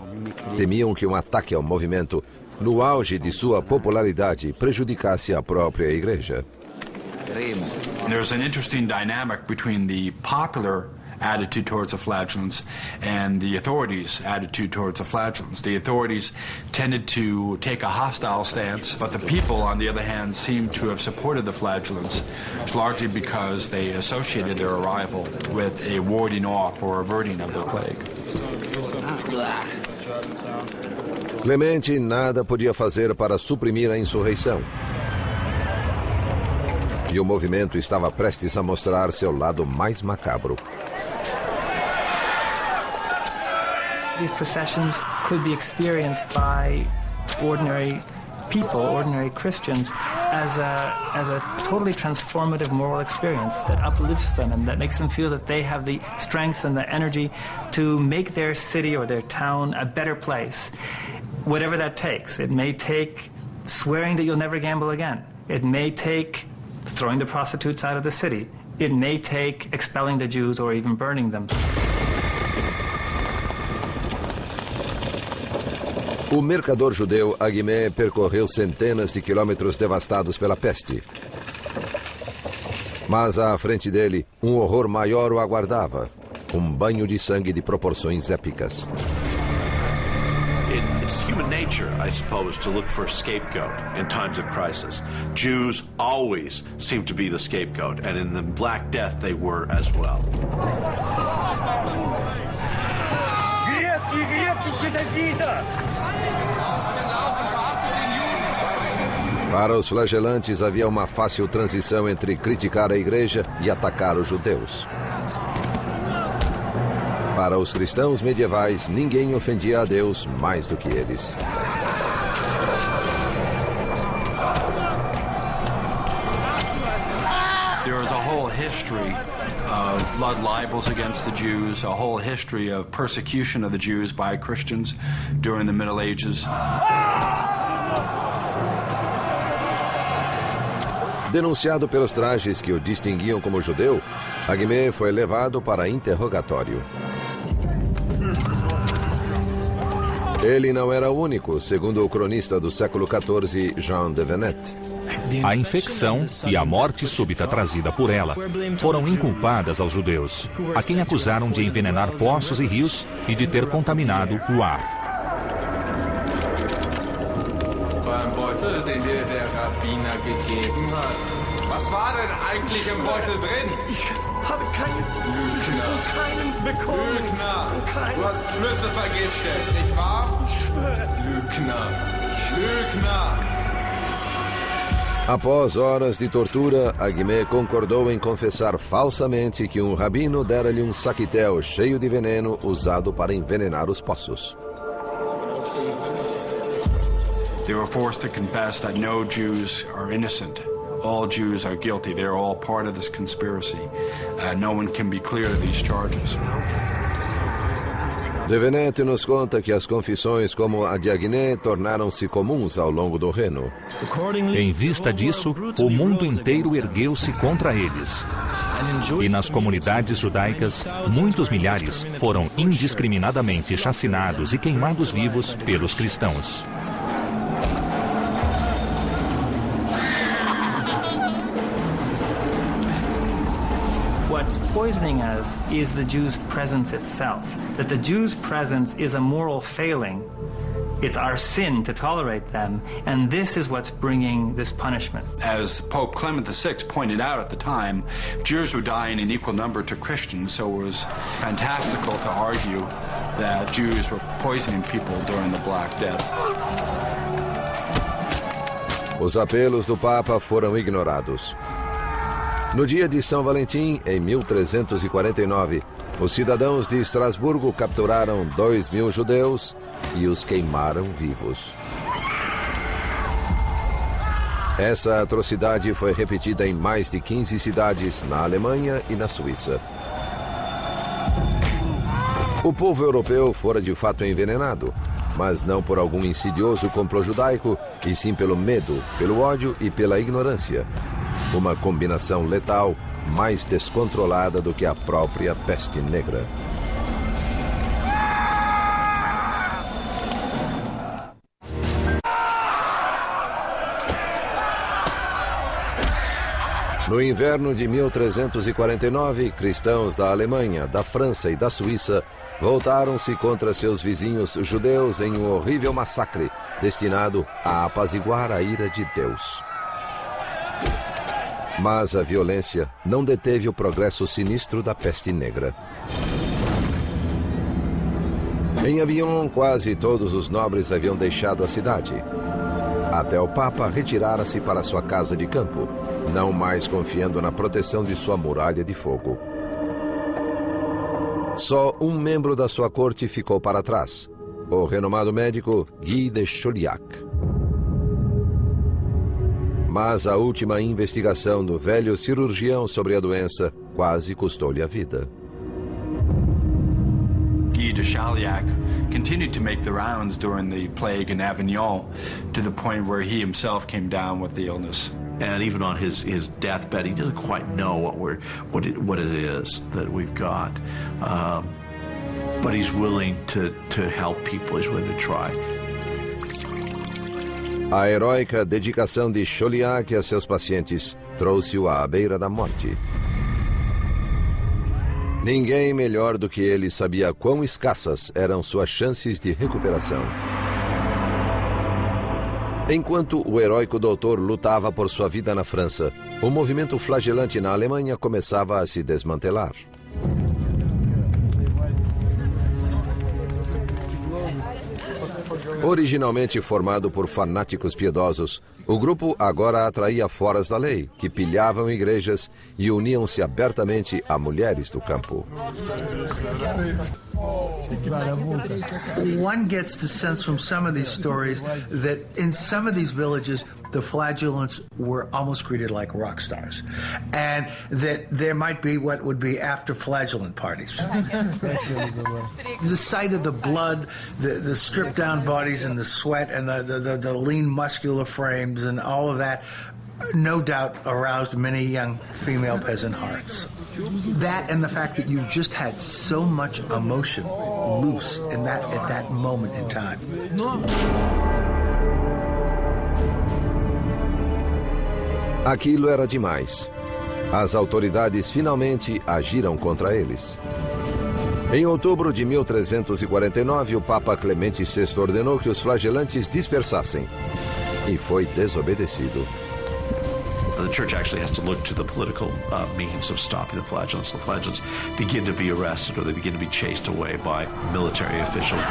Temiam que um ataque ao movimento, no auge de sua popularidade, prejudicasse a própria igreja. There's an interesting dynamic between the popular attitude towards the flagellants and the authorities' attitude towards the flagellants. The authorities tended to take a hostile stance, but the people, on the other hand, seemed to have supported the flagellants, largely because they associated their arrival with a warding off or averting of the plague. Clemente nada podia fazer para suprimir a insurreição. E o movimento estava prestes a mostrar seu lado mais macabro. These processions could be experienced by ordinary people, ordinary Christians, as a totally transformative moral experience that uplifts them and that makes them feel that they have the strength and the energy to make their city or their town a better place, whatever that takes. It may take swearing that you'll never gamble again. It may take throwing the prostitutes out of the city. It may take expelling the Jews or even burning them. O mercador judeu Aguimé percorreu centenas de quilômetros devastados pela peste. Mas à frente dele, um horror maior o aguardava. Um banho de sangue de proporções épicas. It's human nature, I suppose, to look for a scapegoat in times of crisis. Jews always seem to be the scapegoat, and in the Black Death they were as well. Para os flagelantes havia uma fácil transição entre criticar a igreja e atacar os judeus. Para os cristãos medievais, ninguém ofendia a Deus mais do que eles. There is a whole history of blood libels against the Jews, a whole history of persecution of the Jews by Christians during the Middle Ages. Denunciado pelos trajes que o distinguiam como judeu, Aguimé foi levado para interrogatório. Ele não era o único, segundo o cronista do século XIV, Jean de Venette. A infecção e a morte súbita trazida por ela foram inculpadas aos judeus, a quem acusaram de envenenar poços e rios e de ter contaminado o ar. Was war denn eigentlich im Beutel drin? Ich habe keinen bekommen. Lügner! Du hast Flüsse vergiftet, nicht wahr? Ich schwöre. Lügner! Lügner! Após horas de tortura, Aguimé concordou em confessar falsamente que um rabino dera-lhe um saquitel cheio de veneno usado para envenenar os poços. They were forced to confess that no Jews are innocent. All Jews are guilty. They're all part of this conspiracy. No one can be cleared of these charges. De Venette nos conta que as confissões como a de Aguimé tornaram-se comuns ao longo do Reno. Em vista disso, o mundo inteiro ergueu-se contra eles. E nas comunidades judaicas, muitos milhares foram indiscriminadamente chacinados e queimados vivos pelos cristãos. What's poisoning us is the Jews' presence itself. That the Jews' presence is a moral failing. It's our sin to tolerate them, and this is what's bringing this punishment. As Pope Clement VI pointed out at the time, Jews were dying in equal number to Christians, so it was fantastical to argue that Jews were poisoning people during the Black Death. Os apelos do Papa foram ignorados. No dia de São Valentim, em 1349, os cidadãos de Estrasburgo capturaram 2.000 judeus e os queimaram vivos. Essa atrocidade foi repetida em mais de 15 cidades na Alemanha e na Suíça. O povo europeu fora de fato envenenado, mas não por algum insidioso complô judaico, e sim pelo medo, pelo ódio e pela ignorância. Uma combinação letal mais descontrolada do que a própria peste negra. No inverno de 1349, cristãos da Alemanha, da França e da Suíça voltaram-se contra seus vizinhos judeus em um horrível massacre destinado a apaziguar a ira de Deus. Mas a violência não deteve o progresso sinistro da peste negra. Em Avignon, quase todos os nobres haviam deixado a cidade. Até o Papa retirara-se para sua casa de campo, não mais confiando na proteção de sua muralha de fogo. Só um membro da sua corte ficou para trás, o renomado médico Guy de Chauliac. Mas a última investigação do velho cirurgião sobre a doença quase custou-lhe a vida. Guy de Chauliac continued to make the rounds during the plague in Avignon, to the point where he himself came down with the illness. And even on his deathbed, he doesn't quite know what it is that we've got. But he's willing to help people. He's willing to try. A heróica dedicação de Chauliac a seus pacientes trouxe-o à beira da morte. Ninguém melhor do que ele sabia quão escassas eram suas chances de recuperação. Enquanto o heróico doutor lutava por sua vida na França, o movimento flagelante na Alemanha começava a se desmantelar. Originalmente formado por fanáticos piedosos, o grupo agora atraía foras da lei, que pilhavam igrejas e uniam-se abertamente a mulheres do campo. One gets the sense from some of these stories that in some of these villages, the flagellants were almost treated like rock stars, and that there might be what would be after flagellant parties. The sight of the blood, the stripped down bodies and the sweat and the lean muscular frames and all of that, no doubt aroused many young female peasant hearts. That and the fact that you just had so much emotion loose at that moment in time. Aquilo era demais. As autoridades finalmente agiram contra eles. Em outubro de 1349, o Papa Clemente VI ordenou que os flagelantes dispersassem. E foi desobedecido. The church actually has to look to the political means of stopping the flagellants. The flagellants begin to be arrested or they begin to be chased away by military officials.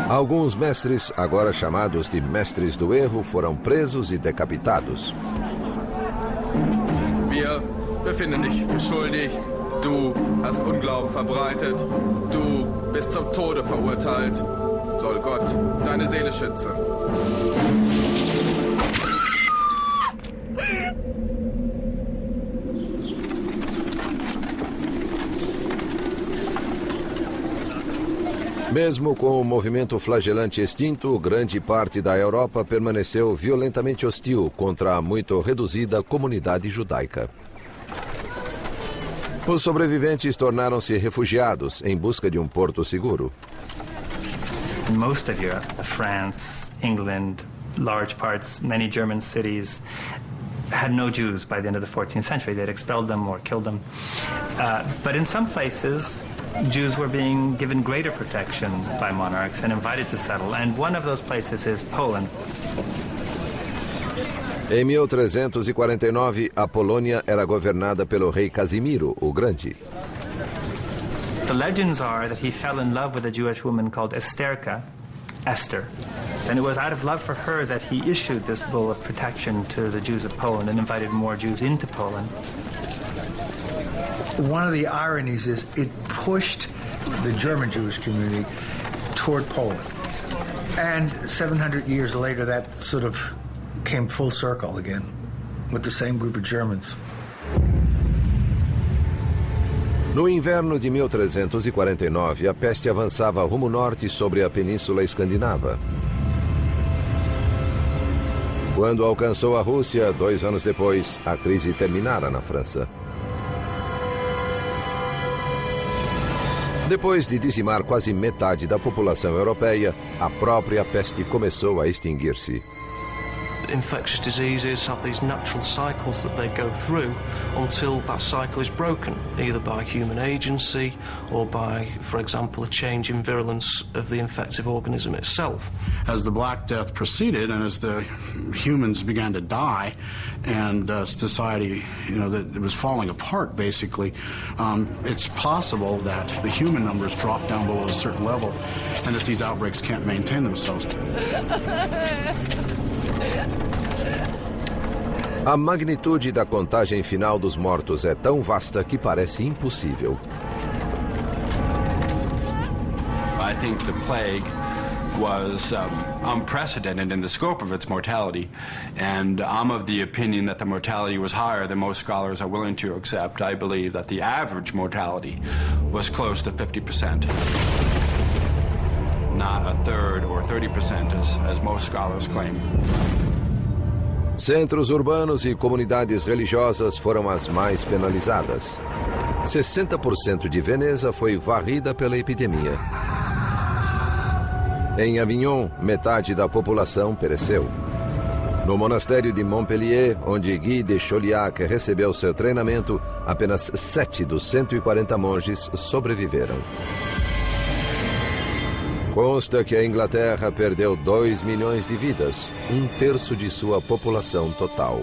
Alguns mestres, agora chamados de mestres do erro, foram presos e decapitados. Wir befinden dich für schuldig. Du hast Unglauben verbreitet. Du bist zum Tode verurteilt. Soll Gott deine Seele schützen. Mesmo com o movimento flagelante extinto, grande parte da Europa permaneceu violentamente hostil contra a muito reduzida comunidade judaica. Os sobreviventes tornaram-se refugiados em busca de um porto seguro. In most of Europe, France, England, large parts, many German cities had no Jews by the end of the 14th century. They'd expelled them or killed them. But in some places, Jews were being given greater protection by monarchs and invited to settle, and one of those places is Poland. Em 1349, a Polônia era governada pelo rei Casimiro, o Grande. The legends are that he fell in love with a Jewish woman called Esther, and it was out of love for her that he issued this bull of protection to the Jews of Poland and invited more Jews into Poland. One of the ironies is it pushed the German Jewish community toward Poland. And 700 years later, that sort of came full circle again with the same group of Germans. No inverno de 1349, a peste avançava rumo norte sobre a Península Escandinava. Quando alcançou a Rússia, 2 anos depois, a crise terminara na França. Depois de dizimar quase metade da população europeia, a própria peste começou a extinguir-se. Infectious diseases have these natural cycles that they go through until that cycle is broken, either by human agency or by, for example, a change in virulence of the infective organism itself. As the Black Death proceeded and as the humans began to die and society, that it was falling apart basically, it's possible that the human numbers drop down below a certain level and that these outbreaks can't maintain themselves. A magnitude da contagem final dos mortos é tão vasta que parece impossível. I think the plague was unprecedented in the scope of its mortality, and I'm of the opinion that the mortality was higher than most scholars are willing to accept. I believe that the average mortality was close to 50%. Not a third or 30% as most scholars claim. Centros urbanos e comunidades religiosas foram as mais penalizadas. 60% de Veneza foi varrida pela epidemia. Em Avignon, metade da população pereceu. No monastério de Montpellier, onde Guy de Chauliac recebeu seu treinamento, apenas 7 dos 140 monges sobreviveram. Consta que a Inglaterra perdeu 2 milhões de vidas, 1/3 de sua população total.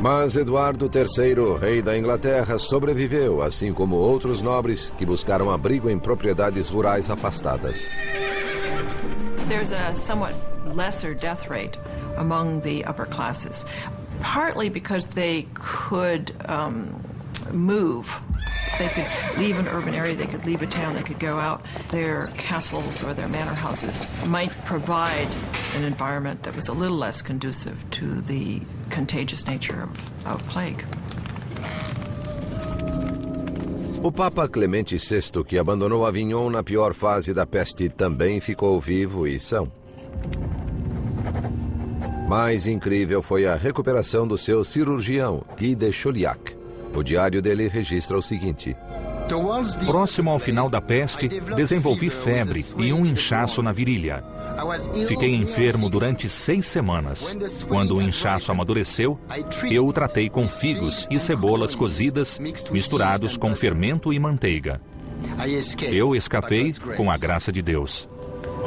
Mas Eduardo III, rei da Inglaterra, sobreviveu, assim como outros nobres que buscaram abrigo em propriedades rurais afastadas. There's a somewhat lesser death rate among the upper classes, partly because they could move. They could leave an urban area, they could leave a town, they could go out. Their castles or their manor houses might provide an environment that was a little less conducive to the contagious nature of plague. O Papa Clemente VI, que abandonou Avignon na pior fase da peste, também ficou vivo e são. Mais incrível foi a recuperação do seu cirurgião, Guy de Chauliac. O diário dele registra o seguinte: próximo ao final da peste, desenvolvi febre e um inchaço na virilha. Fiquei enfermo durante 6 semanas. Quando o inchaço amadureceu, eu o tratei com figos e cebolas cozidas, misturados com fermento e manteiga. Eu escapei com a graça de Deus.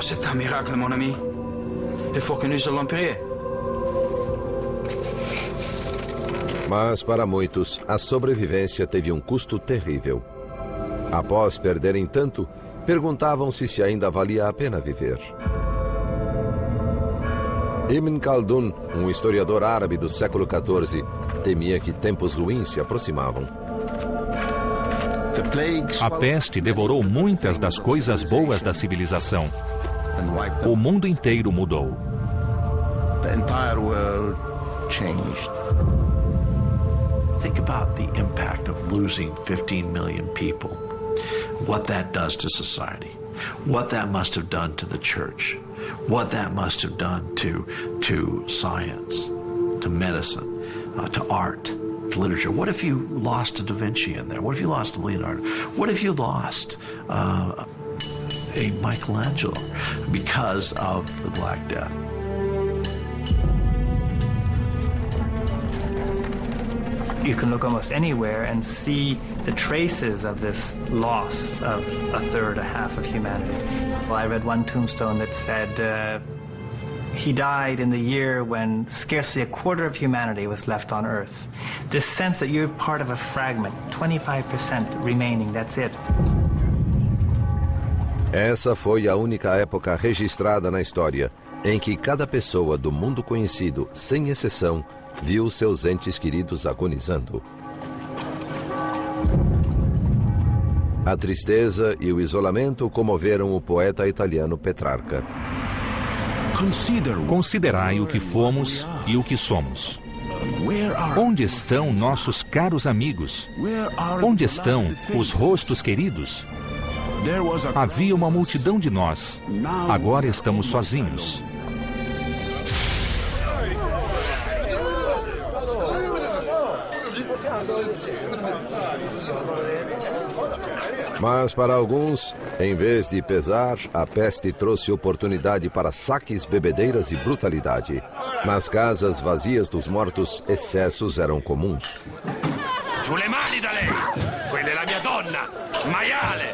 C'est un miracle, mon ami. Il faut que nous allons prier. Mas para muitos, a sobrevivência teve um custo terrível. Após perderem tanto, perguntavam-se se ainda valia a pena viver. Ibn Khaldun, um historiador árabe do século XIV, temia que tempos ruins se aproximavam. A peste devorou muitas das coisas boas da civilização. O mundo inteiro mudou. The entire world changed. Think about the impact of losing 15 million people. What that does to society. What that must have done to the church. What that must have done to science, to medicine, to art, to literature. What if you lost a Da Vinci in there? What if you lost a Leonardo? What if you lost a Michelangelo because of the Black Death? You can look almost anywhere and see the traces of this loss of a third, a half of humanity. Well, I read one tombstone that said he died in the year when scarcely a quarter of humanity was left on Earth. This sense that you're part of a fragment, 25% remaining, that's it. Essa foi a única época registrada na história em que cada pessoa do mundo conhecido, sem exceção, viu seus entes queridos agonizando. A tristeza e o isolamento comoveram o poeta italiano Petrarca. Considerai o que fomos e o que somos. Onde estão nossos caros amigos? Onde estão os rostos queridos? Havia uma multidão de nós. Agora estamos sozinhos. Mas para alguns, em vez de pesar, a peste trouxe oportunidade para saques, bebedeiras e brutalidade. Nas casas vazias dos mortos, excessos eram comuns. Giù le mani da lei! Quella è la mia donna! Maiale!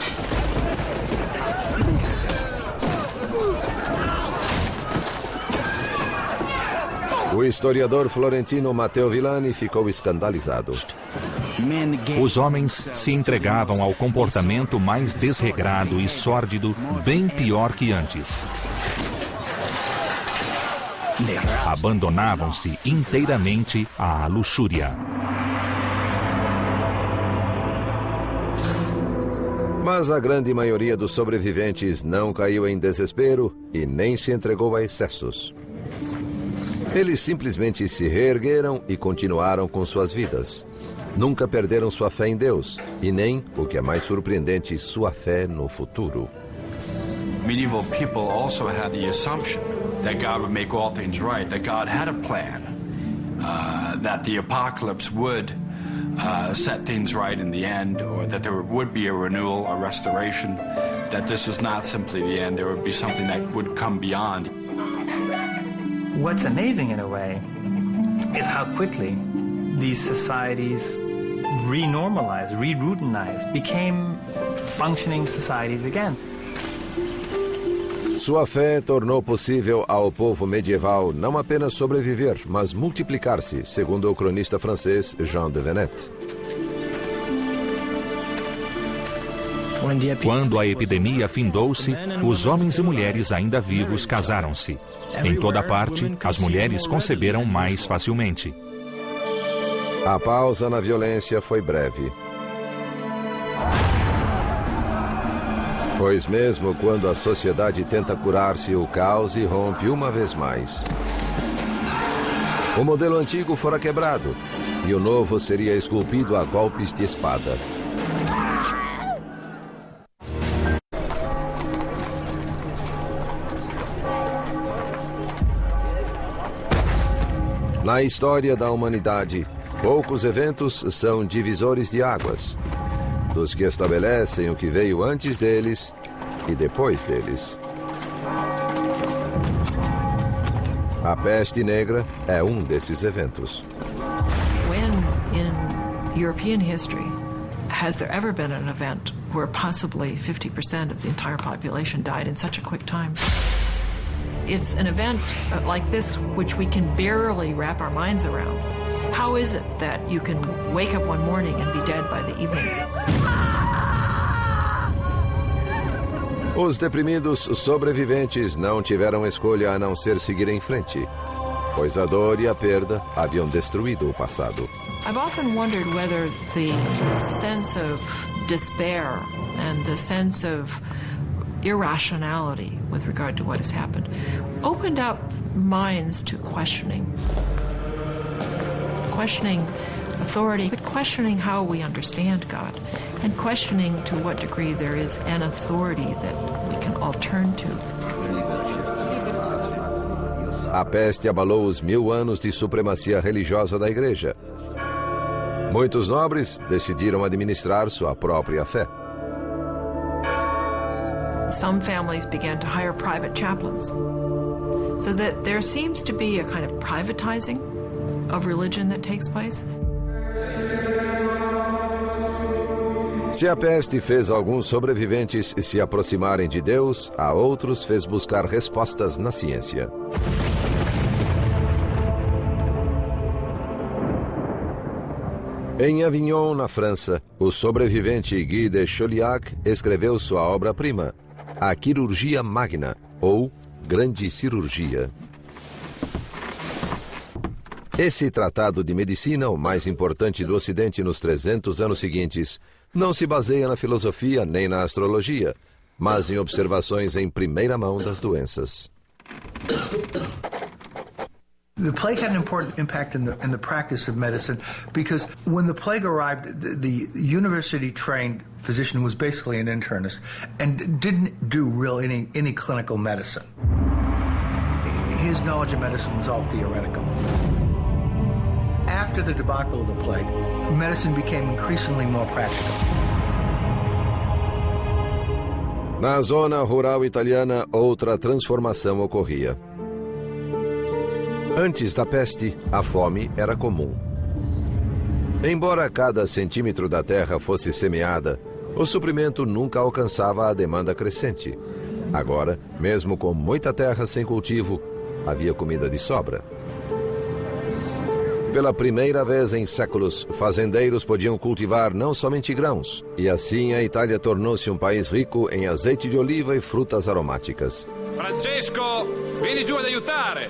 O historiador florentino Matteo Villani ficou escandalizado. Os homens se entregavam ao comportamento mais desregrado e sórdido, bem pior que antes. Abandonavam-se inteiramente à luxúria. Mas a grande maioria dos sobreviventes não caiu em desespero e nem se entregou a excessos. Eles simplesmente se reergueram e continuaram com suas vidas. Nunca perderam sua fé em Deus e nem, o que é mais surpreendente, sua fé no futuro. Medieval people also had the assumption that God would make all things right, that God had a plan, that the apocalypse would set things right in the end, or that there would be a renewal, a restoration, that this was not simply the end, there would be something that would come beyond. What's amazing in a way is how quickly these societies renormalized, re-routinized, became functioning societies again. Sua fé tornou possível ao povo medieval não apenas sobreviver, mas multiplicar-se, segundo o cronista francês Jean de Venette. Quando a epidemia findou-se, os homens e mulheres ainda vivos casaram-se. Em toda parte, as mulheres conceberam mais facilmente. A pausa na violência foi breve. Pois mesmo quando a sociedade tenta curar-se, o caos irrompe uma vez mais. O modelo antigo fora quebrado e o novo seria esculpido a golpes de espada. Na história da humanidade, poucos eventos são divisores de águas, dos que estabelecem o que veio antes deles e depois deles. A peste negra é um desses eventos. When in European history has there ever been an event where possibly 50% of the entire population died in such a quick time? It's an event like this which we can barely wrap our minds around. How is it that you can wake up one morning and be dead by the evening? Os deprimidos sobreviventes não tiveram escolha a não ser seguir em frente, pois a dor e a perda haviam destruído o passado. I've often wondered whether the sense of despair and the sense of irrationality with regard to what has happened opened up minds to questioning authority, but questioning how we understand God, and questioning to what degree there is an authority that we can all turn to. A peste abalou os 1000 anos de supremacia religiosa da Igreja. Muitos nobres decidiram administrar sua própria fé. Some families began to hire private chaplains, so that there seems to be a kind of privatizing of religion that takes place. Se a peste fez alguns sobreviventes se aproximarem de Deus, a outros fez buscar respostas na ciência. Em Avignon, na França, o sobrevivente Guy de Chauliac escreveu sua obra-prima, A Quirurgia Magna, ou Grande Cirurgia. Esse tratado de medicina, o mais importante do Ocidente nos 300 anos seguintes, não se baseia na filosofia nem na astrologia, mas em observações em primeira mão das doenças. The plague had an important impact in the practice of medicine because when the plague arrived, the university-trained physician was basically an internist and didn't do any clinical medicine. His knowledge of medicine was all theoretical. After the debacle of the plague, medicine became increasingly more practical. Na zona rural italiana, outra transformação ocorria. Antes da peste, a fome era comum. Embora cada centímetro da terra fosse semeada, o suprimento nunca alcançava a demanda crescente. Agora, mesmo com muita terra sem cultivo, havia comida de sobra. Pela primeira vez em séculos, fazendeiros podiam cultivar não somente grãos, e assim a Itália tornou-se um país rico em azeite de oliva e frutas aromáticas. Francesco, vieni giù ad aiutare!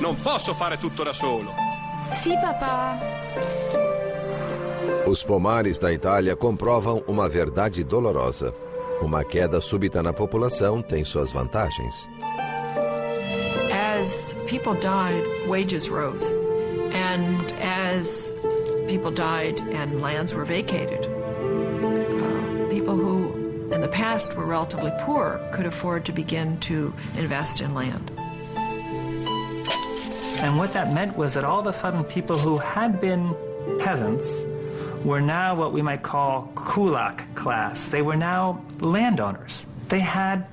Non posso fare tutto da solo. Sì, papà. Os pomares da Itália comprovam uma verdade dolorosa. Uma queda súbita na população tem suas vantagens. As people died, wages rose. And as people died and lands were vacated, people who in the past were relatively poor could afford to begin to invest in land. And what that meant was that all of a sudden people who had been peasants were now what we might call kulak class. They were now landowners. They had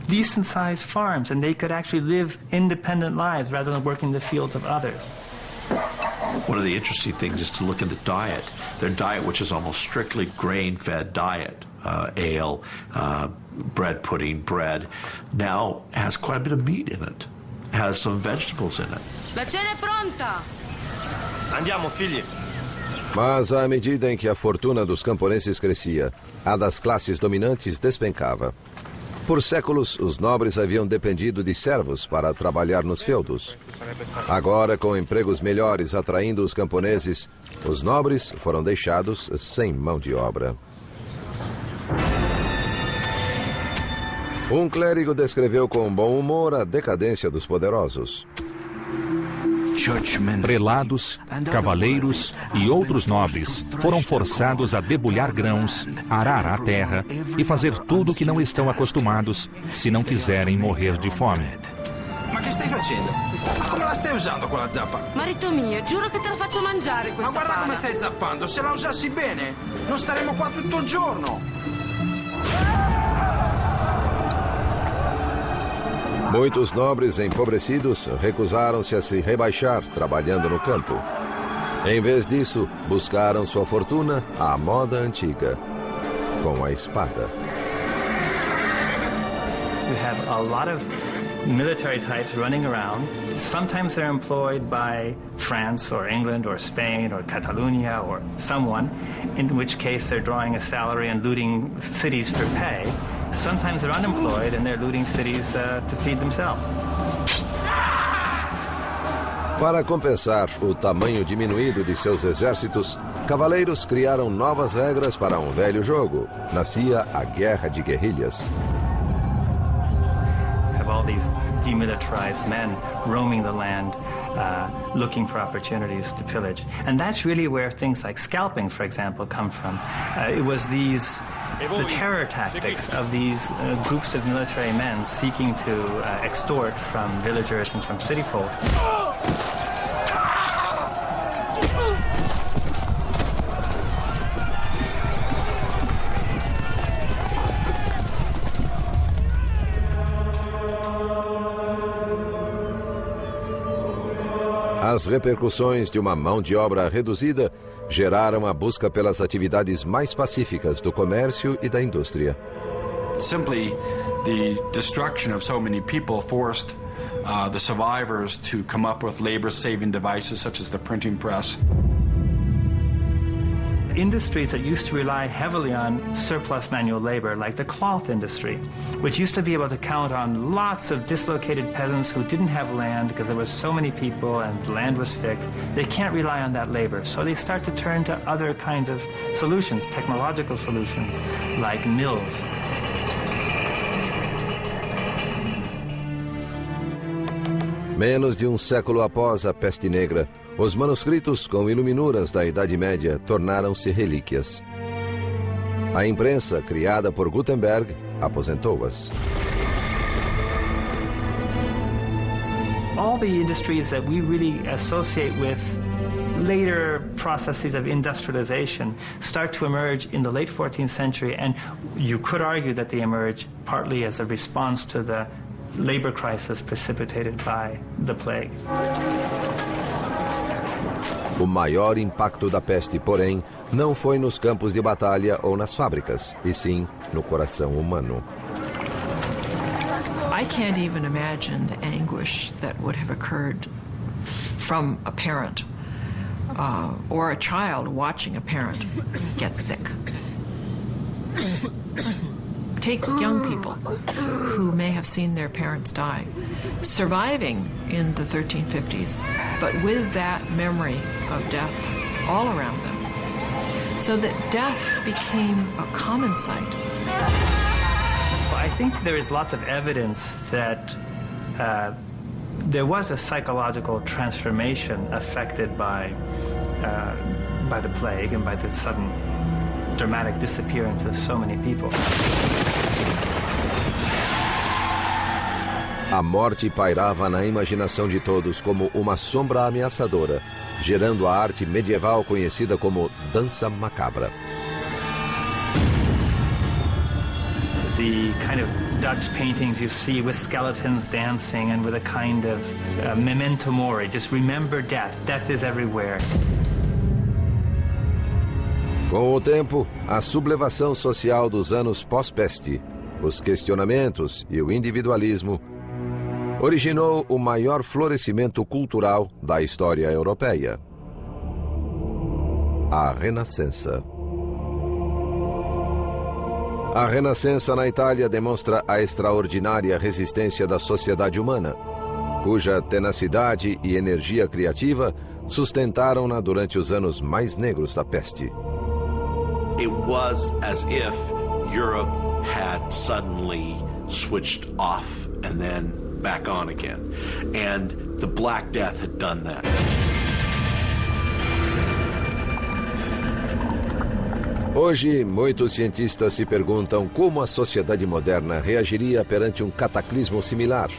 decent-sized farms and they could actually live independent lives rather than working the fields of others. One of the interesting things is to look at the diet. Their diet, which is almost strictly grain-fed diet, ale, bread pudding, bread, now has quite a bit of meat in it, has some vegetables in it. La cena è pronta! Andiamo, figli. Mas à medida em que a fortuna dos camponeses crescia, a das classes dominantes despencava. Por séculos, os nobres haviam dependido de servos para trabalhar nos feudos. Agora, com empregos melhores atraindo os camponeses, os nobres foram deixados sem mão de obra. Um clérigo descreveu com bom humor a decadência dos poderosos. Prelados, cavaleiros e outros nobres foram forçados a debulhar grãos, arar a terra e fazer tudo o que não estão acostumados se não quiserem morrer de fome. Ma che stai facendo? Ma come la stai usando quella zappa? Marito mio, giuro che te la faccio mangiare questa Ma guarda pala. come stai zappando, se la usassi bene non staremo qua tutto il giorno. Muitos nobres empobrecidos recusaram-se a se rebaixar trabalhando no campo. Em vez disso, buscaram sua fortuna à moda antiga, com a espada. We have a lot of military types running around. Sometimes they're employed by France or England or Spain or Catalonia or someone, in which case they're drawing a salary and looting cities for pay. Sometimes they're unemployed and they're looting cities to feed themselves. Para compensar o tamanho diminuído de seus exércitos, cavaleiros criaram novas regras para um velho jogo. Nascia a Guerra de Guerrilhas. Have all these demilitarized men roaming the land, looking for opportunities to pillage. And that's really where things like scalping, for example, come from. It was the terror tactics of these groups of military men seeking to extort from villagers and from city folk. As repercussões de uma mão de obra reduzida geraram a busca pelas atividades mais pacíficas do comércio e da indústria. Simply, the destruction of so many people forced the survivors to come up with labor-saving devices such as the printing press. Industries that used to rely heavily on surplus manual labor, like the cloth industry, which used to be able to count on lots of dislocated peasants who didn't have land because there were so many people and the land was fixed, they can't rely on that labor. So they start to turn to other kinds of solutions, technological solutions, like mills. Menos de um século após a peste negra, os manuscritos com iluminuras da Idade Média tornaram-se relíquias. A imprensa, criada por Gutenberg, aposentou-as. All the industries that we really associate with later processes of industrialization start to emerge in the late 14th century, and you could argue that they emerge partly as a response to the labor crisis precipitated by the plague. O maior impacto da peste, porém, não foi nos campos de batalha ou nas fábricas, e sim no coração humano. I can't even imagine the anguish that would have occurred from a parent or a child watching a parent get sick. Take young people who may have seen their parents die, surviving in the 1350s, but with that memory of death all around them, so that death became a common sight. I think there is lots of evidence that there was a psychological transformation affected by the plague and by the sudden dramatic disappearance of so many people. A morte pairava na imaginação de todos como uma sombra ameaçadora, gerando a arte medieval conhecida como dança macabra. The kind of Dutch paintings you see with skeletons dancing and with a kind of memento mori, just remember death. Death is everywhere. Com o tempo, a sublevação social dos anos pós-peste, os questionamentos e o individualismo originou o maior florescimento cultural da história europeia. A Renascença. A Renascença na Itália demonstra a extraordinária resistência da sociedade humana, cuja tenacidade e energia criativa sustentaram-na durante os anos mais negros da peste. It was as if Europe had suddenly switched off and then back on again. And the Black Death had done that. Hoje, muitos cientistas se perguntam como a sociedade moderna reagiria perante um cataclismo similar.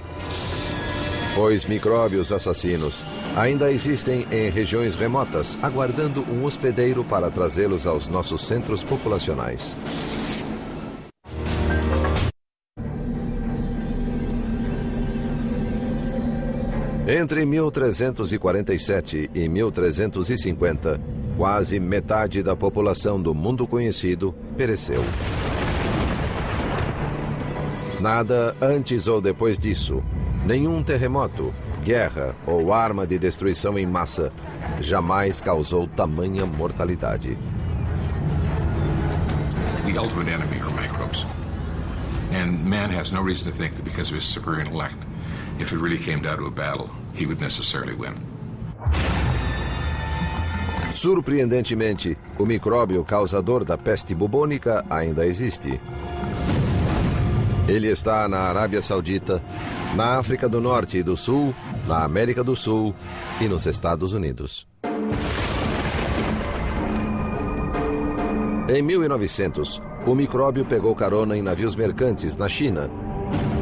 Pois micróbios assassinos ainda existem em regiões remotas, aguardando um hospedeiro para trazê-los aos nossos centros populacionais. Entre 1347 e 1350, quase metade da população do mundo conhecido pereceu. Nada antes ou depois disso, nenhum terremoto, guerra ou arma de destruição em massa jamais causou tamanha mortalidade. The ultimate enemy are microbes. And man has no reason to think that because of his superior intellect, if it really came down to a battle, he would necessarily win. Surpreendentemente, o micróbio causador da peste bubônica ainda existe. Ele está na Arábia Saudita, na África do Norte e do Sul, na América do Sul e nos Estados Unidos. Em 1900, o micróbio pegou carona em navios mercantes na China.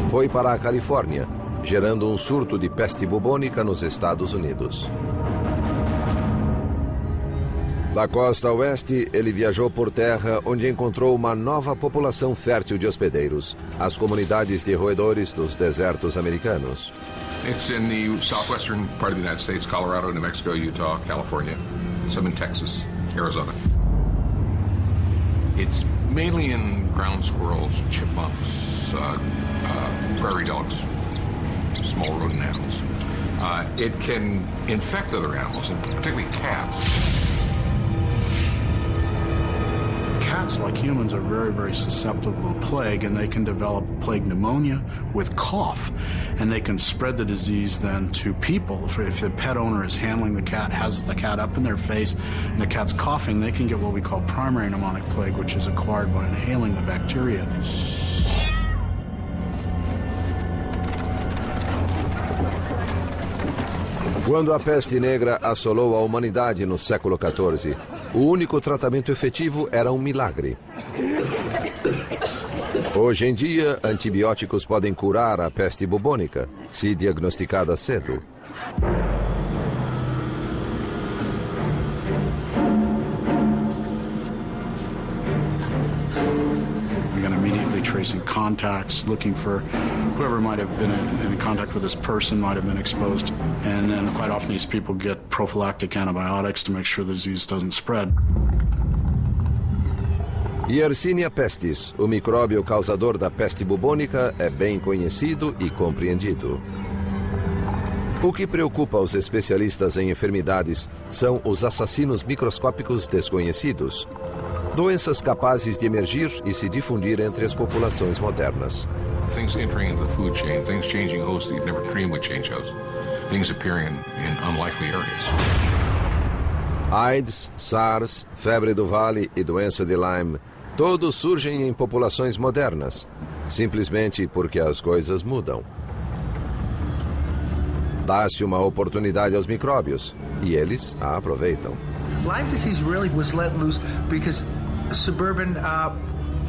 Foi para a Califórnia, gerando um surto de peste bubônica nos Estados Unidos. Da costa oeste, ele viajou por terra, onde encontrou uma nova população fértil de hospedeiros, as comunidades de roedores dos desertos americanos. It's in the southwestern part of the United States, Colorado, New Mexico, Utah, California, some in Texas, Arizona. It's mainly in ground squirrels, chipmunks, prairie dogs, small rodent animals. It can infect other animals, and particularly cats. Cats, like humans, are very, very susceptible to plague, and they can develop plague pneumonia with cough, and they can spread the disease then to people. If the pet owner is handling the cat, has the cat up in their face, and the cat's coughing, they can get what we call primary pneumonic plague, which is acquired by inhaling the bacteria. Quando a peste negra assolou a humanidade no século XIV, o único tratamento efetivo era um milagre. Hoje em dia, antibióticos podem curar a peste bubônica, se diagnosticada cedo. tracing contacts, looking for whoever might have been in contact with this person might have been exposed. And then quite often these people get prophylactic antibiotics to make sure the disease doesn't spread. Yersinia pestis, o micróbio causador da peste bubônica, é bem conhecido e compreendido. O que preocupa os especialistas em enfermidades são os assassinos microscópicos desconhecidos. Doenças capazes de emergir e se difundir entre as populações modernas. Things entering the food chain, things changing hosts that you'd never dream would change hosts. Things appearing in unlikely areas. AIDS, SARS, febre do Vale e doença de Lyme, todos surgem em populações modernas, simplesmente porque as coisas mudam. Dá-se uma oportunidade aos micróbios e eles a aproveitam. Lyme disease really was let loose because suburban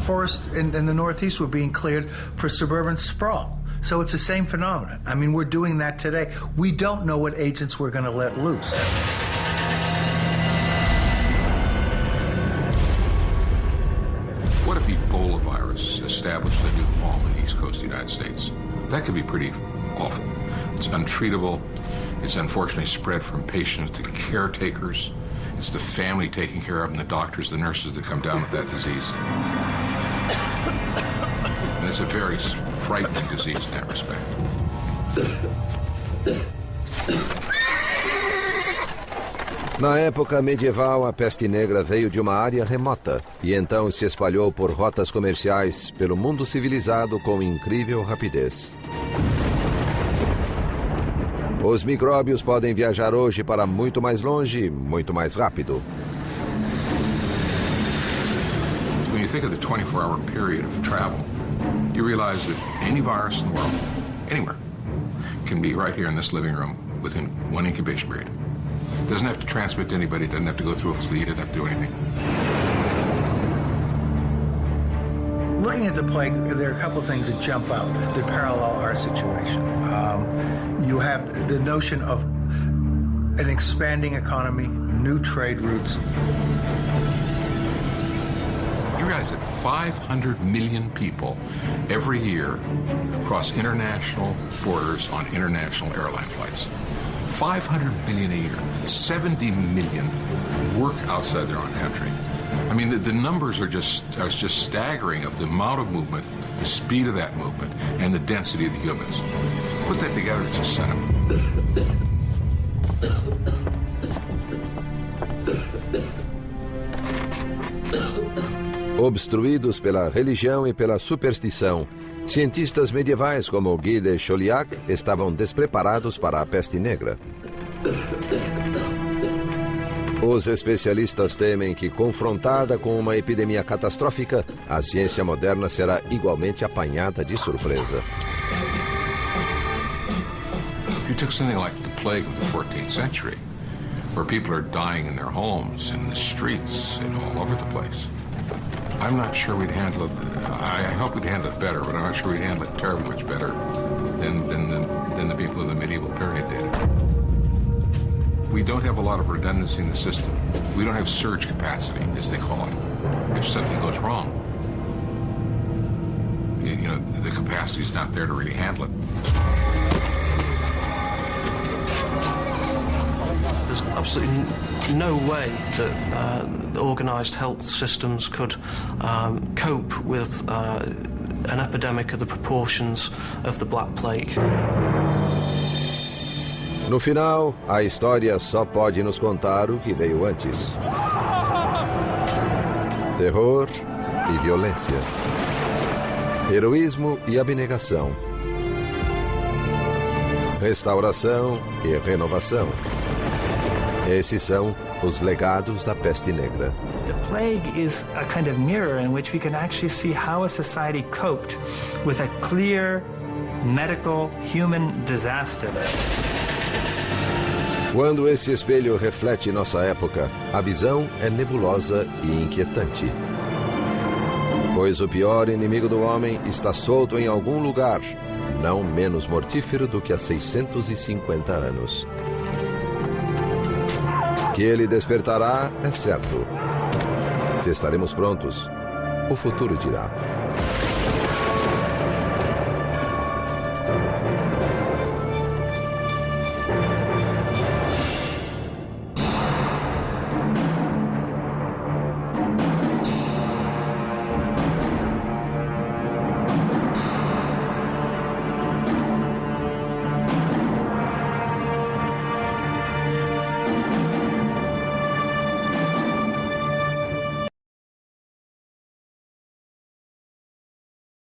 forests in the Northeast were being cleared for suburban sprawl. So it's the same phenomenon. I mean, we're doing that today. We don't know what agents we're going to let loose. What if Ebola virus established a new home in the East Coast of the United States? That could be pretty awful. It's untreatable. It's unfortunately spread from patients to caretakers. It's the family taking care of them, the doctors, the nurses that come down with that disease. And it's a very frightening disease in that respect. Na época medieval, a peste negra veio de uma área remota e então se espalhou por rotas comerciais pelo mundo civilizado com incrível rapidez. Os micróbios podem viajar hoje para muito mais longe, muito mais rápido. When you think of the 24-hour period of travel, you realize that any virus in the world, anywhere, can be right here in this living room within one incubation period. It doesn't have to transmit to anybody, it doesn't have to go through a fleet, it doesn't have to do anything. Looking at the plague, there are a couple of things that jump out that parallel our situation. You have the notion of an expanding economy, new trade routes. You realize that 500 million people every year cross international borders on international airline flights. 500 million a year. 70 million work outside their own country. I mean, the numbers are just staggering of the amount of movement, the speed of that movement, and the density of the humans. Put that together, it's a sentiment. Obstruídos pela religião e pela superstição, cientistas medievais como Guy de Chauliac estavam despreparados para a peste negra. Os especialistas temem que, confrontada com uma epidemia catastrófica, a ciência moderna será igualmente apanhada de surpresa. You took something like the plague of the 14th century, where people are dying in their homes, in the streets, and all over the place. I'm not sure we'd handle it. I hope we'd handle it better, but I'm not sure we'd handle it terribly much better than the people of the medieval period did. We don't have a lot of redundancy in the system. We don't have surge capacity, as they call it. If something goes wrong, you know, the capacity is not there to really handle it. There's absolutely no way that organised health systems could cope with an epidemic of the proportions of the Black Plague. No final, a história só pode nos contar o que veio antes. Terror e violência. Heroísmo e abnegação. Restauração e renovação. Esses são os legados da peste negra. The plague is a kind of mirror in which we can actually see how a society coped with a clear medical human disaster. Quando esse espelho reflete nossa época, a visão é nebulosa e inquietante. Pois o pior inimigo do homem está solto em algum lugar, não menos mortífero do que há 650 anos. Que ele despertará é certo. Se estaremos prontos, o futuro dirá.